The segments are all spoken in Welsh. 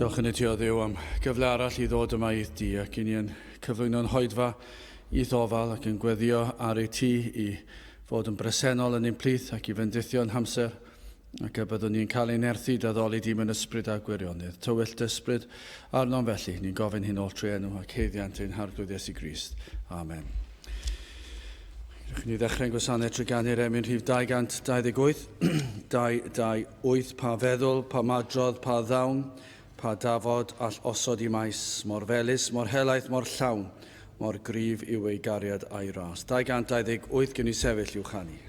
Diolch yn y Tio Dduw am gyfle arall i ddod yma i di ac i ni'n cyflwyno'n hoedfa i ddofal ac yn gweddio ar ei ti i fod yn bresennol yn ein plith ac i fendithio'n hamser ac y byddwn ni'n cael ein nerthu daddoli dim yn ysbryd a gwirionydd. Tywyllt ysbryd arno'n felly, ni'n gofyn hyn ôl tre enw ac heiddiant ein harglwydd Iesu Grist. Amen. Rydych ni ddechrau'n gwasanaeth trwy gannu'r emyn rhif 228, 228, pa feddwl, pa madrodd, pa ddawn, pa dafod all osod i maes, mor felys, mor helaeth, mor llawn, mor gryf yw ei gariad a'i ras. 228 gen i sefyll i'w chanu.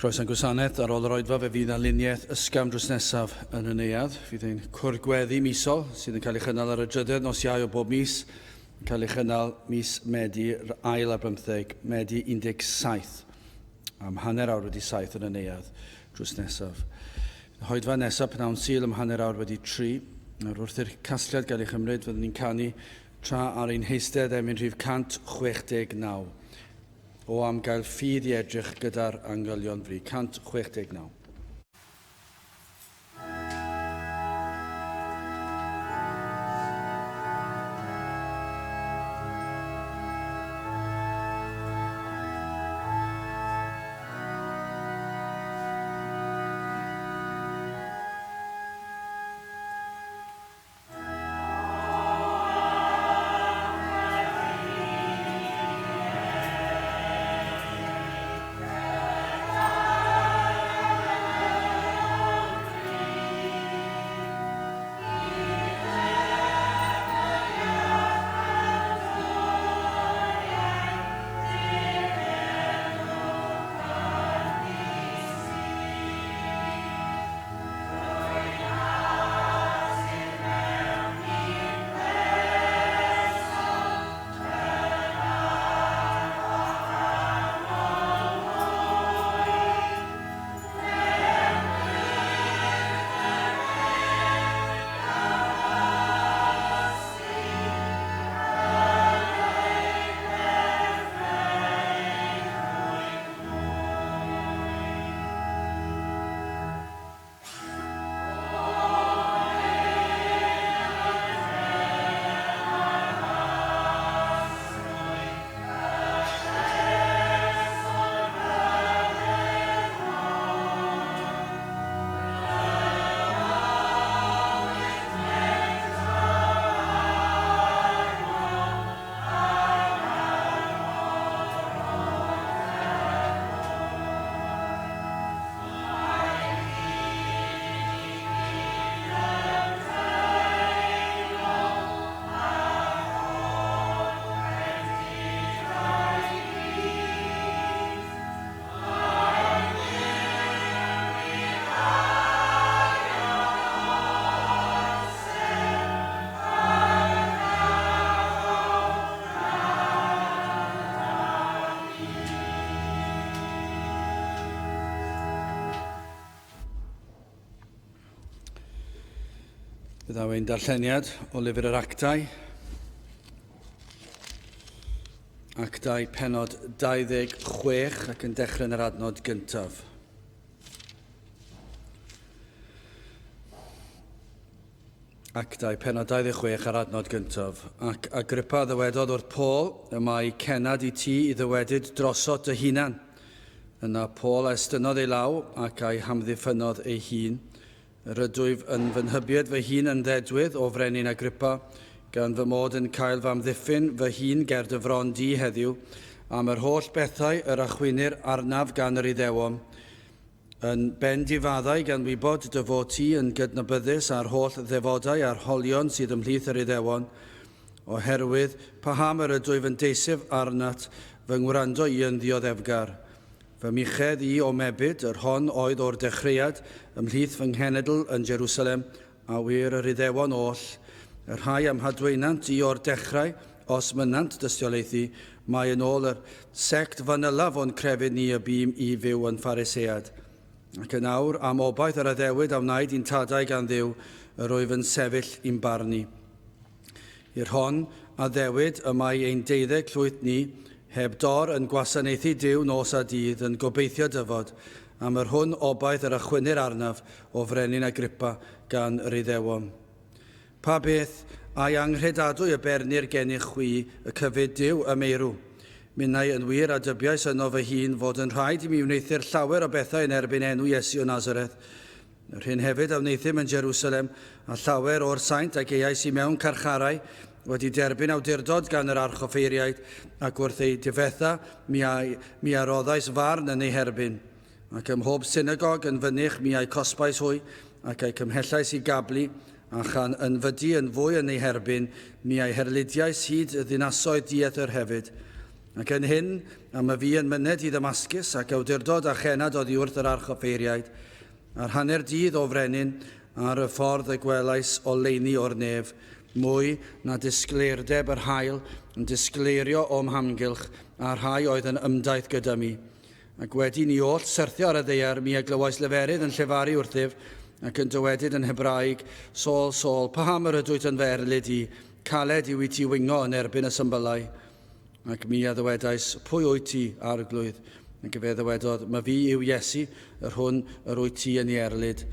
Croeso'n gwasanaeth ar ôl yr oedfa fe fydd aliniaeth ysgam drws nesaf yn y neuadd. Fydd ein cwrgweddi misol sydd yn cael ei chynnal ar y drydydd nos Iau o bob mis, yn cael ei chynnal mis Medi ail ar 15, Medi 17, am hanner awr wedi 7 yn y neuadd drws nesaf. Hoedfa nesaf pnawn Sul am hanner awr wedi 3, ar wrth i'r casgliad gael ei chymryd fyddwn ni'n canu tra ar ein heistedd emyn rhif 169. O am gael ffydd i edrych gyda'r angylion fri. 169. Bydda ein darlleniad o lyfr yr Actau. Actau penod 26 ac yn dechrau yn yr adnod gyntaf. Actau penod 26 ar adnod gyntaf. Ac Agrippa ddywedodd wrth Paul y mae cenad I ti I ddywedyd drosod dy hunan. Yna Paul estynodd ei law ac ei hamddiffynodd ei hun. Rydwyf yn fy nhybied fy hun yn ddedwydd o frenin Agrippa, gan fy mod yn cael fy amddiffyn fy hun ger dy fron di heddiw, am yr holl bethau yr achwynir arnaf gan yr Iddewon, yn ben difaddau gan wybod dy fod ti yn gydnabyddus ar holl ddefodau a'r holion sydd ymhlith yr Iddewon, oherwydd paham yr ydwyf yn deisif arnat fy ngwrando I yn ddioddefgar. Fy michedd I o mebyd, yr hon oedd o'r dechreuad ymhlith fy nghenedl yn Jerusalem, a wir yr Iddewon oll, yr rhai am hadweinant I o'r dechrau, os mynant dystiolaethu, mae yn ôl yr sect fanylaf o'n crefydd ni y bîm I fyw yn Pharisead. Ac yn awr am obaith yr addewid a wnaed i'n tadau gan Dduw, yr wyf yn sefyll i'n barnu. I'r hon addewid y mae ein deuddeg llwyth ni, heb dor yn gwasanaethu Duw nos a dydd yn gobeithio dyfod, am yr hwn obaith yr achwynir arnaf o frenin Agrippa gan yr Iddewon. Pa beth a'i anghredadwy y bernir gennych chwi y cyfyd Duw y meirw. Minnau yn wir a dybiais yno fy hun fod yn rhaid I mi wneithir llawer o bethau yn erbyn enw Iesu o Nazareth. Yr hyn hefyd a wneithim yn Jerusalem a llawer o'r saint ac eais I mewn carcharau wedi derbyn awdurdod gan yr archoffeiriaid ac wrth ei difetha mi aroddais farn yn ei herbyn. Ac ym mhob synagog yn fynych mi ai cosbais hwy ac ei cymhellais I gablu a chan yn fydy yn fwy yn ei herbyn mi ai herludiais hyd y ddinasoedd diethyr hefyd. Ac yn hyn am y fi yn myned I Ddamascus ac awdurdod a chenad oddi wrth yr archoffeiriaid a'r hanner dydd o frenin ar y ffordd y gwelais o leini o'r nef mwy na disgleirdeb yr hael yn disgleirio o'm hamgylch a rhai oedd yn ymdaith gyda mi. Ac wedi ni oll syrthio ar y ddeiar mi a glywais leferydd yn llefaru wrthyf ac yn dywedyd yn Hebraeg, Saul, Saul, paham yr ydwyt yn ferlyd I, caled yw I ti wingo yn erbyn y symbylau. Ac mi a ddywedais, pwy wyt ti, arglwydd? Ac fe ddywedodd, mae fi yw Iesu, yr hwn yr wyt ti yn ei erlyd.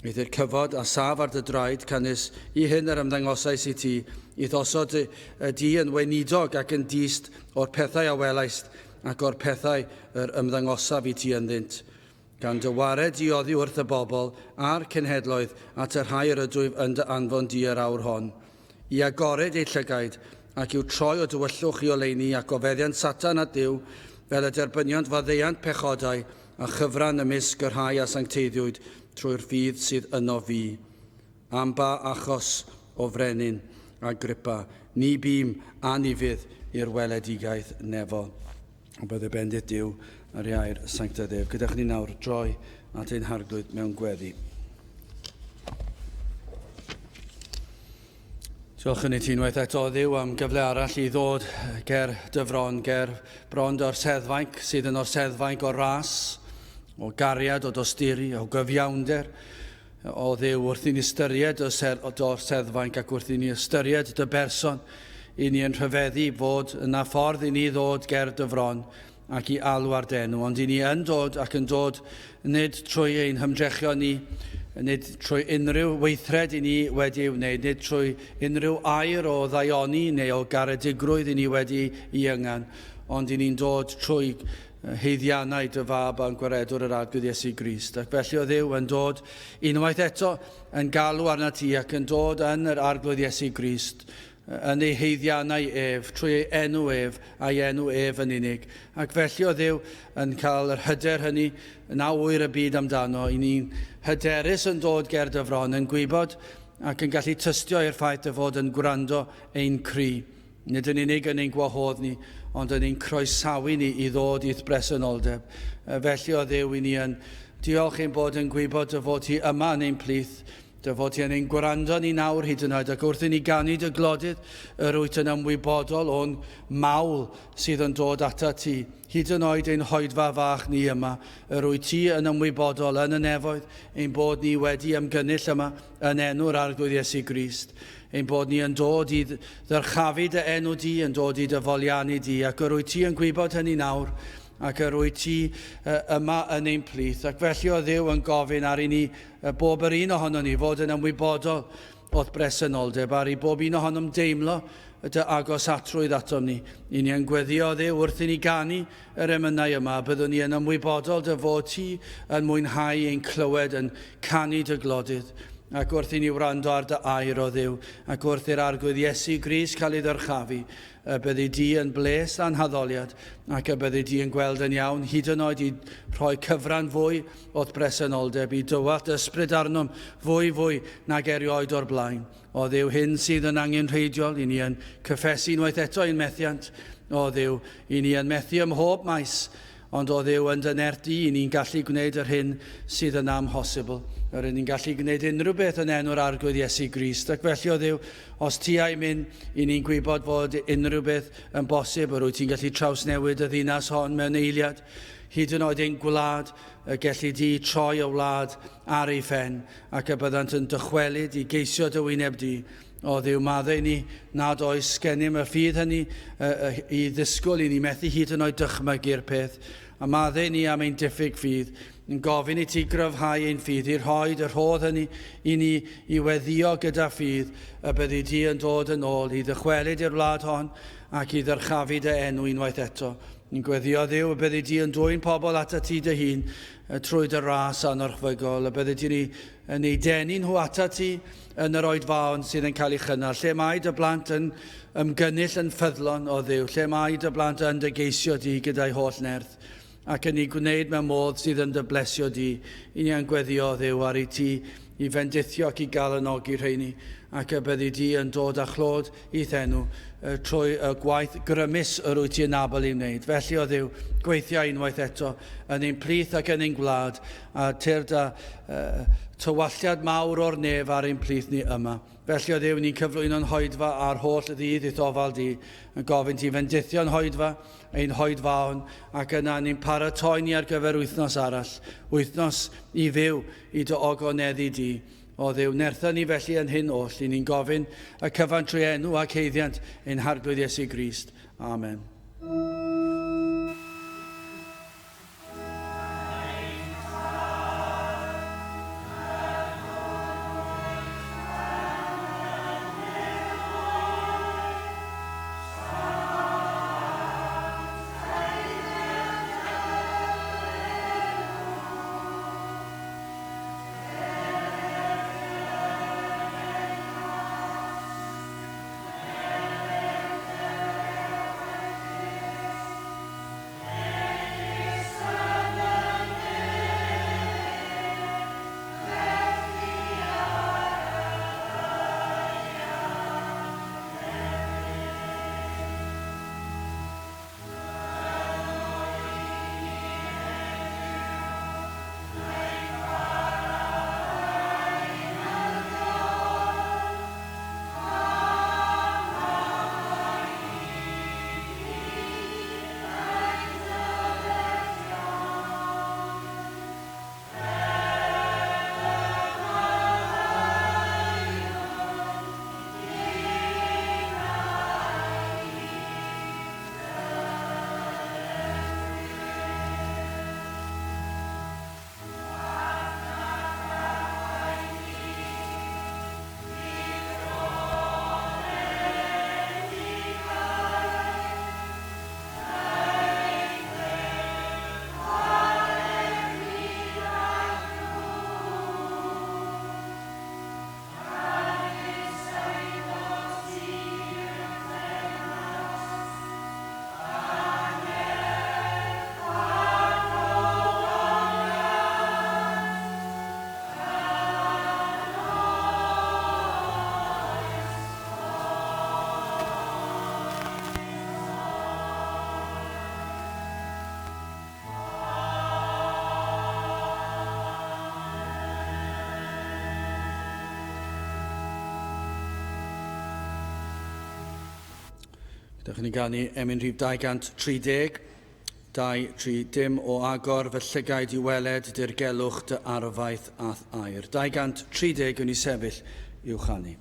Eith i'r cyfod a saf ar dy draed canys I hyn yr ymddangosais I ti, I ddosod y di yn weinidog ac yn dist o'r pethau a welaist ac o'r pethau yr ymddangosaf I ti ynddynt. Gan dy wared I oddi wrth y bobl a'r cenhedloedd at yr rhai yr ydwyf yn dy anfon di yr awr hon. I agored ei llygaid ac i'w troi o dywyllwch I oleini ac o feddiant Satan at Duw fel y derbyniant faddeuant pechodau a chyfran ymysg yr rhai a sancteiddiwyd trwy'r ffydd sydd yno fi. Am ba achos o frenin Agrippa, ni bîm a ni fydd i'r weledigaeth nefo. O bydde bendith Duw ar iair sanctaidd ef. Gyda'ch ni nawr droi at ein harglwydd mewn gweddi. Diolch yn ei ti unwaith eto Dduw am gyfle arall I ddod ger dyfron, ger brond o'r seddfainc sydd yn o'r seddfainc o ras, o gariad, o dosturi, o gyfiawnder, o Dduw wrth I ni ystyried o'r seddfainc ac wrth I ni ystyried dy berson, I ni yn rhyfeddu bod yna ffordd I ni ddod ger dyfron ac I alw ar denw, ond I ni yn dod ac yn dod nid trwy ein hymdrechion ni, nid trwy unrhyw weithred I ni wedi ei wneud, nid trwy unrhyw air o ddaioni neu o garedigrwydd I ni wedi ei yngan, ond I ni'n dod trwy heiddiannau dy fab a'n gwaredwr yr arglwydd Iesu Grist. Ac felly o Dduw yn dod unwaith eto yn galw arna ti ac yn dod yn yr arglwydd Iesu Grist, yn ei heiddiannau ef, trwy ei enw ef a'i enw ef yn unig. Ac felly o Dduw yn cael yr hyder hynny, na wyr y byd amdano, I ni'n hyderus yn dod ger dyfron, yn gwybod ac yn gallu tystio i'r ffaith y fod yn gwrando ein cri. Nid yn unig yn ein gwahodd ni, ond yn ein croesawu ni I ddod i'th bresenoldeb. Felly o Dduw I ni yn diolch ein bod yn gwybod y fod hi yma yn ein plith, dy fod ti yn ein gwrando ni nawr hyd yn oed, ac wrth i ni ganu dy glodydd, yr wyt yn ymwybodol o'n mawl sydd yn dod ata ti. Hyd yn oed ein hoedfa fach ni yma, yr wyt ti yn ymwybodol yn y nefoedd, ein bod ni wedi ymgynnull yma yn enw'r Arglwydd Iesu Grist. Ein bod ni yn dod i ddyrchafu dy enw di, yn dod i dyfoliannu di, ac yr wyt ti yn gwybod hynny nawr, ac yr wyt ti yma yn ein plith. Ac felly o Dduw yn gofyn ar i ni, bob yr un ohono ni, fod yn ymwybodol o'ch bresenoldeb, ar i bob un ohonom deimlo dy agos atrwydd atom ni. I ni yn gweddio o Dduw wrth i ni ganu yr emynau yma, byddwn ni yn ymwybodol dy fod ti yn mwynhau ein clywed, yn canu dy glodydd. Ac wrth i ni wrando ar dy air o Dduw, ac wrth i'r Arglwydd Iesu Grist cael ei ddyrchafu, byddi di yn bles anhaddoliad, ac byddi di yn gweld yn iawn, hyd yn oed i rhoi cyfran fwy o'ch bresenoldeb, i dywallt ysbryd arnom fwy nag erioed o'r blaen. O Dduw, hyn sydd yn angenrheidiol, i ni yn cyffesu unwaith eto i'n methiant. O Dduw, i ni yn methu ym mhob maes, ond o Dduw yn dynerdi, i ni'n gallu gwneud yr hyn sydd yn amhosibl. Yr ni'n gallu gwneud unrhyw beth yn enw'r Arglwydd Iesu Grist. Ac felly o Dduw, os ti ai mynd, i ni'n gwybod fod unrhyw beth yn bosib, yr wyt ti'n gallu trawsnewid y ddinas hon mewn eiliad, hyd yn oed ein gwlad, gellu di troi y wlad ar ei phen, ac y byddant yn dychwelyd i geisio dy wyneb di. O Dduw, maddau ni nad oes gennym y ffydd hynny i ddisgwyl i ni methu hyd yn oed dychmygu'r peth, a maddau ni am ein diffyg ffydd, yn gofyn i ti gryfhau ein ffydd, i rhoi yr hodd hynny i ni i weddio gyda ffydd, y byddi ti yn dod yn ôl i ddychwelyd i'r wlad hon ac i ddyrchafu dy enw unwaith eto. Ni'n gweddio Dduw, y byddi ti yn dwy'n pobl ata ti dy hun trwy dy ras anorchfygol, y byddi ti yn ei denu nhw ata ti yn yr oedfaon sydd yn cael ei chynnal, lle mae dy blant yn ymgynnull yn ffyddlon o Dduw, lle mae dy blant yn dy geisio di gyda'i holl nerth, ac yn ei gwneud mewn modd sydd yn dy blesio di. I ni yn gweddio Dduw ar ei ti i fendithio ac i gael ynogi rheini, ac y byddi di yn dod â chlod i ddenw trwy y gwaith grymus yr wyt ti'n nabod i wneud. Felly o Dduw, gweithio unwaith eto yn ein plith ac yn ein gwlad, a tyrda tywalliad mawr o'r nef ar ein plith ni yma. Felly o Dduw, ni'n cyflwyno'n hoedfa a'r holl ddydd i ddofal di, yn gofyn ti fendithio'n hoedfa, ein hoedfaon, ac yna ni'n paratoi ni ar gyfer wythnos arall, wythnos i fyw i dy ogoneddu di. O Dduw, nertha ni felly yn hyn oll, i ni'n gofyn y cyfan trwy enw ac heiddiant ein Arglwydd Iesu Grist. Amen. Ydych chi'n ganu emyn rhif 230, 2-3 dim o agor fy llygaid I weled dirgelwch dy arfaith ath air. 230 yn ei sefyll i'w chanu.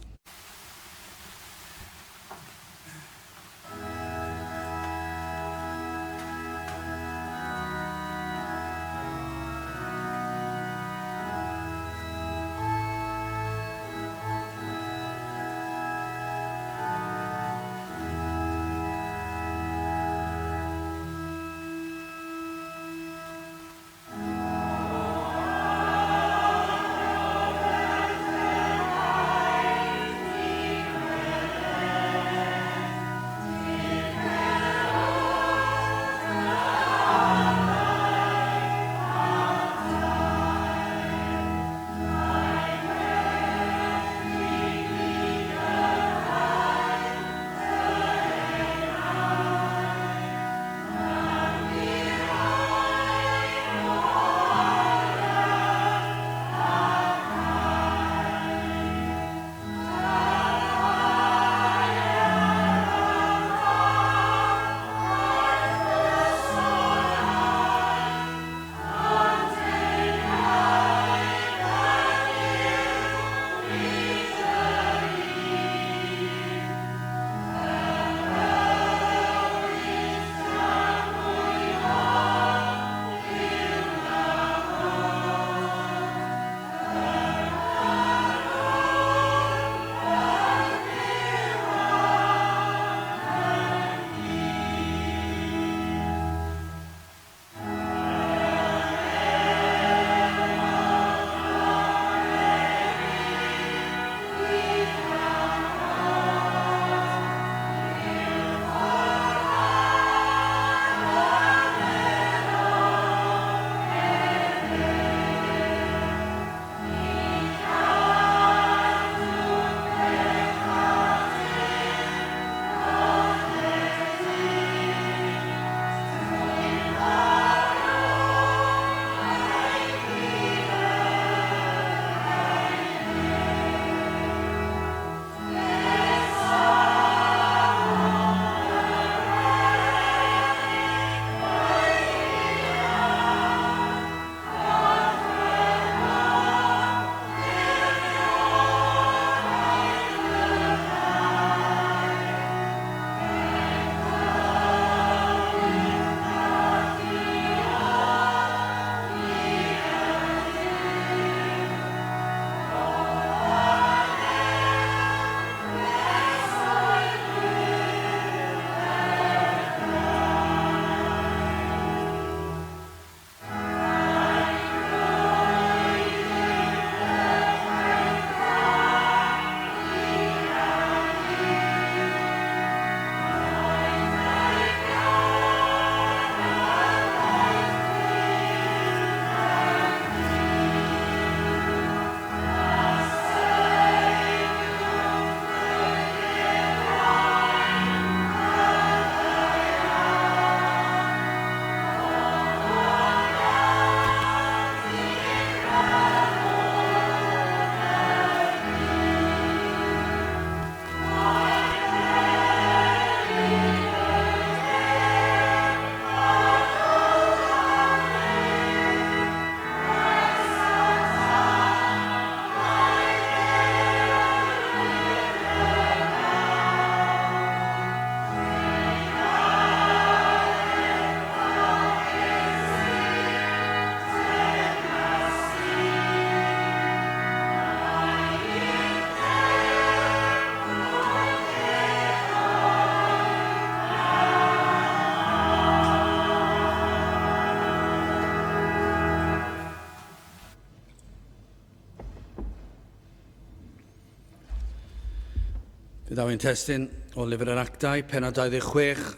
Bydd awyn testyn o lyfr yr actau, pennod 26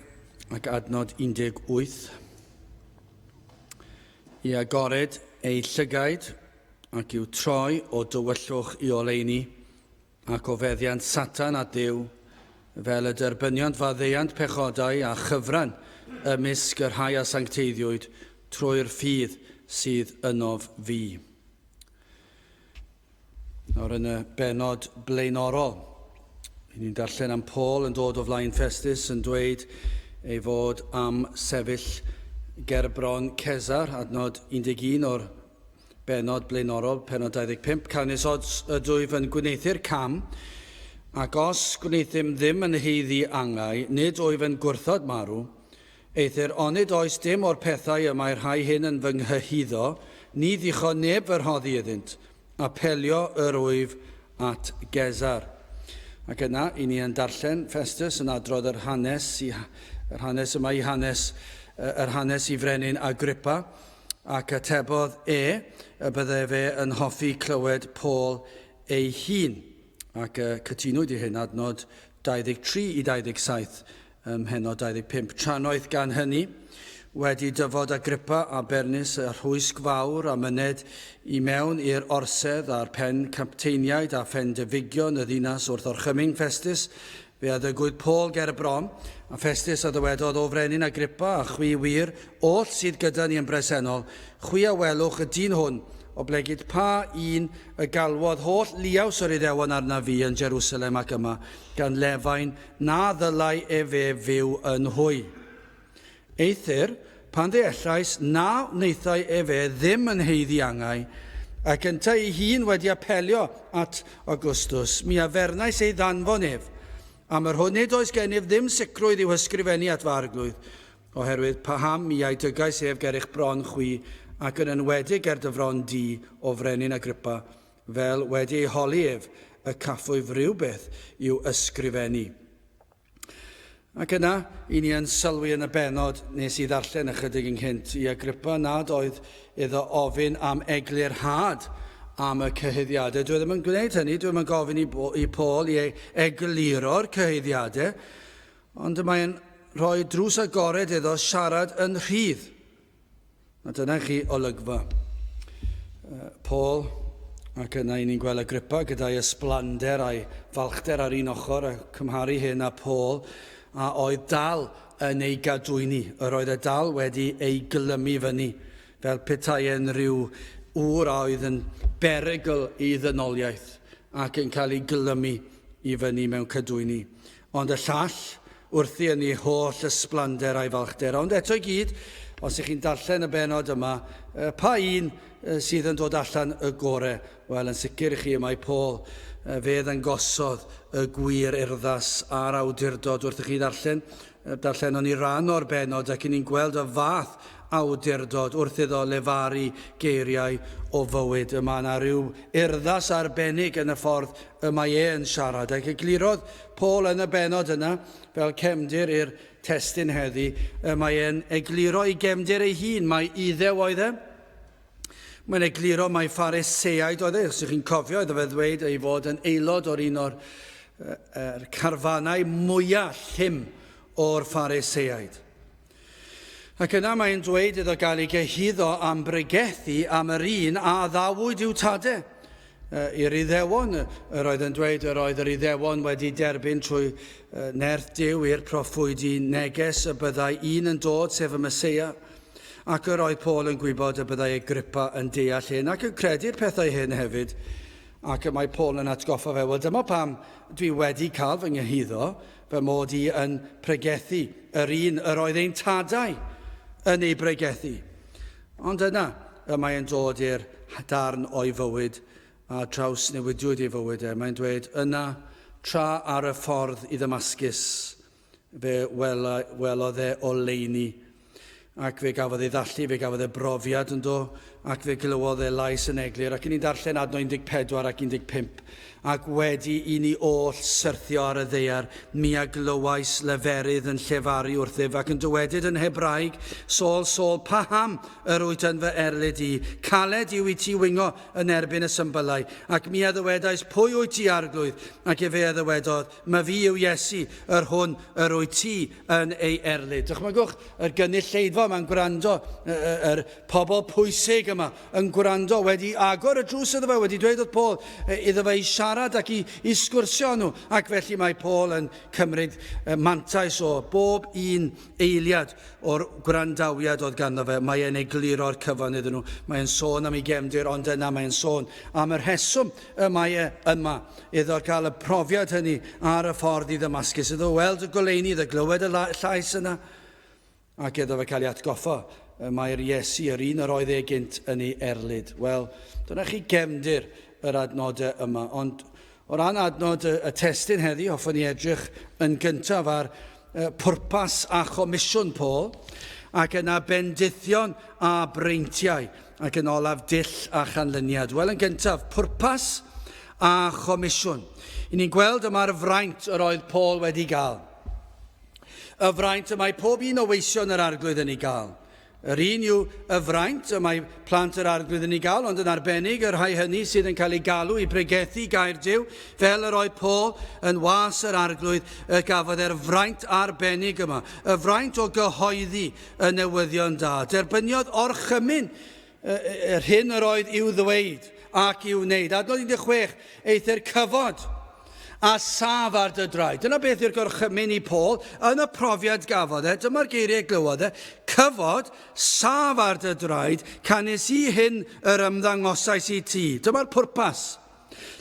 ac adnod 18. I agored ei llygaid ac i'w troi o dywyllwch I oleuni ac o feddiant Satan a Duw fel y derbyniant faddeuant pechodau a chyfran ymysg yr rhai a sancteiddiwyd trwy'r ffydd sydd ynof fi. Nawr yn y benod blaenorol, ni'n darllen am Paul yn dod o flaen Festus yn dweud ei fod am sefyll ger bron Cesar, adnod 11 o'r benod blaenorol, penod 25, Canes ydwyf yn gwneithu'r cam, ac os gwneithym ddim yn heiddi angau, nid wyf yn gwrthod marw, eithir onid oes dim o'r pethau y mae'r rhai hyn yn fy nghyhyddo, ni ddicho neb fy rhoddi iddynt, apelio yr wyf at Gesar. Ac yna, i ni yn darllen Festus yn adrodd yr hanes yma i yr hanes i frenin Agrippa, ac atebodd y bydde fe yn hoffi clywed Paul ei hun. Ac cytunwyd i hyn adnod 23 i 27 mhenod 25. Tranoedd gan hynny, wedi dyfod Agrippa a Bernis y rhwysg fawr a myned i mewn i'r orsedd a'r pen capteiniaid a phen dyfigion y ddinas wrth orchymyn Festus, fe addygwyd Paul ger bron, a Festus a ddywedodd o frenin Agrippa a chwi wir, oll sydd gyda ni yn bresennol, chwi a welwch y dyn hwn, o blegyd pa un y galwodd holl liaws yr Iddewon arna fi yn Jerusalem ac yma, gan lefain na ddylai fe fyw yn hwy. Eithir, pan ddeallais na wnaethai fe ddim yn heiddi angau, ac ynta ei hun wedi apelio at Augustus, mi afernais ei ddanfon ef, am yr hwn nid oes gennyf ddim sicrwydd i'w hysgrifennu at farglwydd, oherwydd paham mi ai dygais ef ger eich bron chwi ac yn enwedig ger dyfron di o frenin Agrippa, fel wedi ei holi ef y caffwyf rhywbeth i'w ysgrifennu. Ac yna, i ni yn sylwi yn y benod nes i ddarllen ychydig ynghynt i Agrippa nad oedd iddo ofyn am eglurhad am y cyhyddiadau. Dwi ddim yn gwneud hynny, dwi ddim yn gofyn i Paul i egluro'r cyhyddiadau, ond mae'n rhoi drws agored iddo siarad yn rhydd. A dyna chi olygfa. Paul, ac yna i ni'n gweld Agrippa gyda'i ysblander a'i falchder ar un ochr, a cymharu hyn a Paul, a oedd dal yn ei gadwyni, yr oedd y dal wedi ei glymu fyny, fel petai yn rhyw ŵr a oedd yn berygl i ddynoliaeth ac yn cael ei glymu i fyny mewn cadwyni. Ond y llall wrthi yn ei holl ysblander a'i falchder. Ond eto i gyd, os ych chi'n darllen y benod yma, pa un sydd yn dod allan y gore? Wel, yn sicr i chi mae Paul fedd yn gosod y gwir urddas a'r awdurdod wrth i chi darllen o'n i ran o'r benod ac ni'n gweld y fath awdurdod wrth iddo lefaru geiriau o fywyd. Yma yna rhyw urddas arbennig yn y ffordd y mae yn siarad. Ac eglurodd Paul yn y benod yna fel cefndir i'r testun heddi, mae e'n egluro i gefndir ei hun, mae iddew oedd e. Mae'n egluro mai Phariseaid oedd e, os ydych chi'n cofio, oedd fe ddweud ei fod yn aelod o'r un o'r carfanau mwyaf llym o'r Phariseaid. Ac yna mae'n dweud iddo gael ei gyhuddo am bregethu am yr un a ddawyd i'w tadau. I'r Iddewon, yr oedd yn dweud yr oedd yr Iddewon wedi derbyn trwy nerth Duw i'r proffwydi neges y byddai un yn dod, sef y Meseia. Ac yr oedd Paul yn gwybod y byddai Agrippa yn deall hyn ac yn credu'r pethau hyn hefyd. Ac mae Paul yn atgoffa fe, wel dyma pam dwi wedi cael fy nghyhuddo fy mod i yn pregethu yr un yr oedd ein tadau yn ei bregethu. Ond yna mae'n dod i'r darn o'i fywyd a traws newidiwyd ei fywyd e. Mae'n dweud yna tra ar y ffordd i Ddamascus fe welodd e o leini. Ac fe gafodd ei ddallu, fe gafodd ei brofiad yn do, ac fe glywodd ei lais yn eglur. Ac i ni'n darllen adnod 14 ac 15. Ac wedi i ni oll syrthio ar y ddeiar, mi a glywais leferydd yn llefaru wrthyf, ac yn dywedyd yn Hebraeg, Saul, Saul, paham yr wyt yn fy erlyd i, caled yw i ti wingo yn erbyn y symbylau, ac mi a ddywedais, pwy wyt ti arglwydd, ac e fe a ddywedodd, ma fi yw Iesu, yr hwn, yr wyt ti yn ei erlyd. Dychmygwch, yr gynulleidfa mae'n gwrando, yr pobl pwysig yma yn gwrando, wedi agor y drws iddo fe, wedi dweud wrth Paul iddo fe i siarad ac i sgwrsio nhw. Ac felly mae Paul yn cymryd mantais o bob un eiliad o'r gwrandawiad oedd ganddo fe. Mae e'n egluro'r cyfan iddyn nhw. Mae'n sôn am ei gefndir, ond yna mae'n sôn am yr rheswm y mae yma iddo cael y profiad hynny ar y ffordd i Ddamascus. Iddo weld y goleuni, iddo glywed y llais yna, ac iddo fe cael ei atgoffa. Mae'r Iesu yr un yr oedd e gynt yn ei erlyd. Wel, dyna chi gefndir yr adnodau yma. Ond o ran adnod y testyn heddi, hoffwn ni edrych yn gyntaf ar pwrpas a chomisiwn Paul, ac yna bendithion a breintiau, ac yn olaf dull a chanlyniad. Wel, yn gyntaf, pwrpas a chomisiwn. I ni'n gweld yma'r fraint yr oedd Paul wedi gael. Y fraint y mae pob un o weision yr arglwydd yn ei gael. Yr un yw y fraint y mae plant yr arglwydd yn ei gael, ond yn arbennig y rhai hynny sydd yn cael ei galw i bregethu gair Duw, fel yr oedd Paul yn was yr arglwydd gafodd e'r fraint arbennig yma. Y fraint o gyhoeddi y newyddion da. Derbyniodd orchymyn yr hyn yr oedd i'w ddweud ac i'w wneud. Adnod 16, eithir cyfod a saf ar dy draed. Dyna beth yw'r gorchymyn i Paul yn y profiad gafodd e. Dyma'r geiriau glywodd e. Cyfod, saf ar dy draed, canis i hyn yr ymddangosais i ti. Dyma'r pwrpas.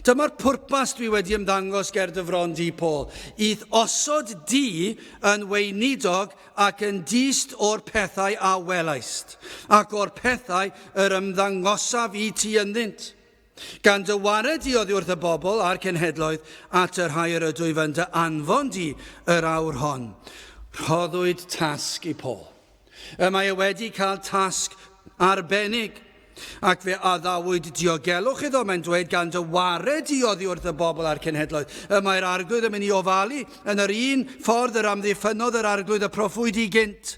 Dyma'r pwrpas dwi wedi ymddangos ger dy fron di, Paul. Idd osod di yn weinidog ac yn dist o'r pethau a welaist, ac o'r pethau yr ymddangosaf i ti ynddynt. Gan dy wared di oddi wrth y bobl a'r cenhedloedd at yr hair ydw i fynd dy anfon di yr awr hon. Rhoddwyd tasg i Paul. Mae e wedi cael tasg arbennig, ac fe addawyd diogelwch iddo. Mae'n dweud gan dy wared di oddi wrth y bobl a'r cenhedloedd. Mae'r arglwydd yn mynd i ofalu yn yr un ffordd yr amddiffynnodd yr arglwydd y proffwyd i gynt.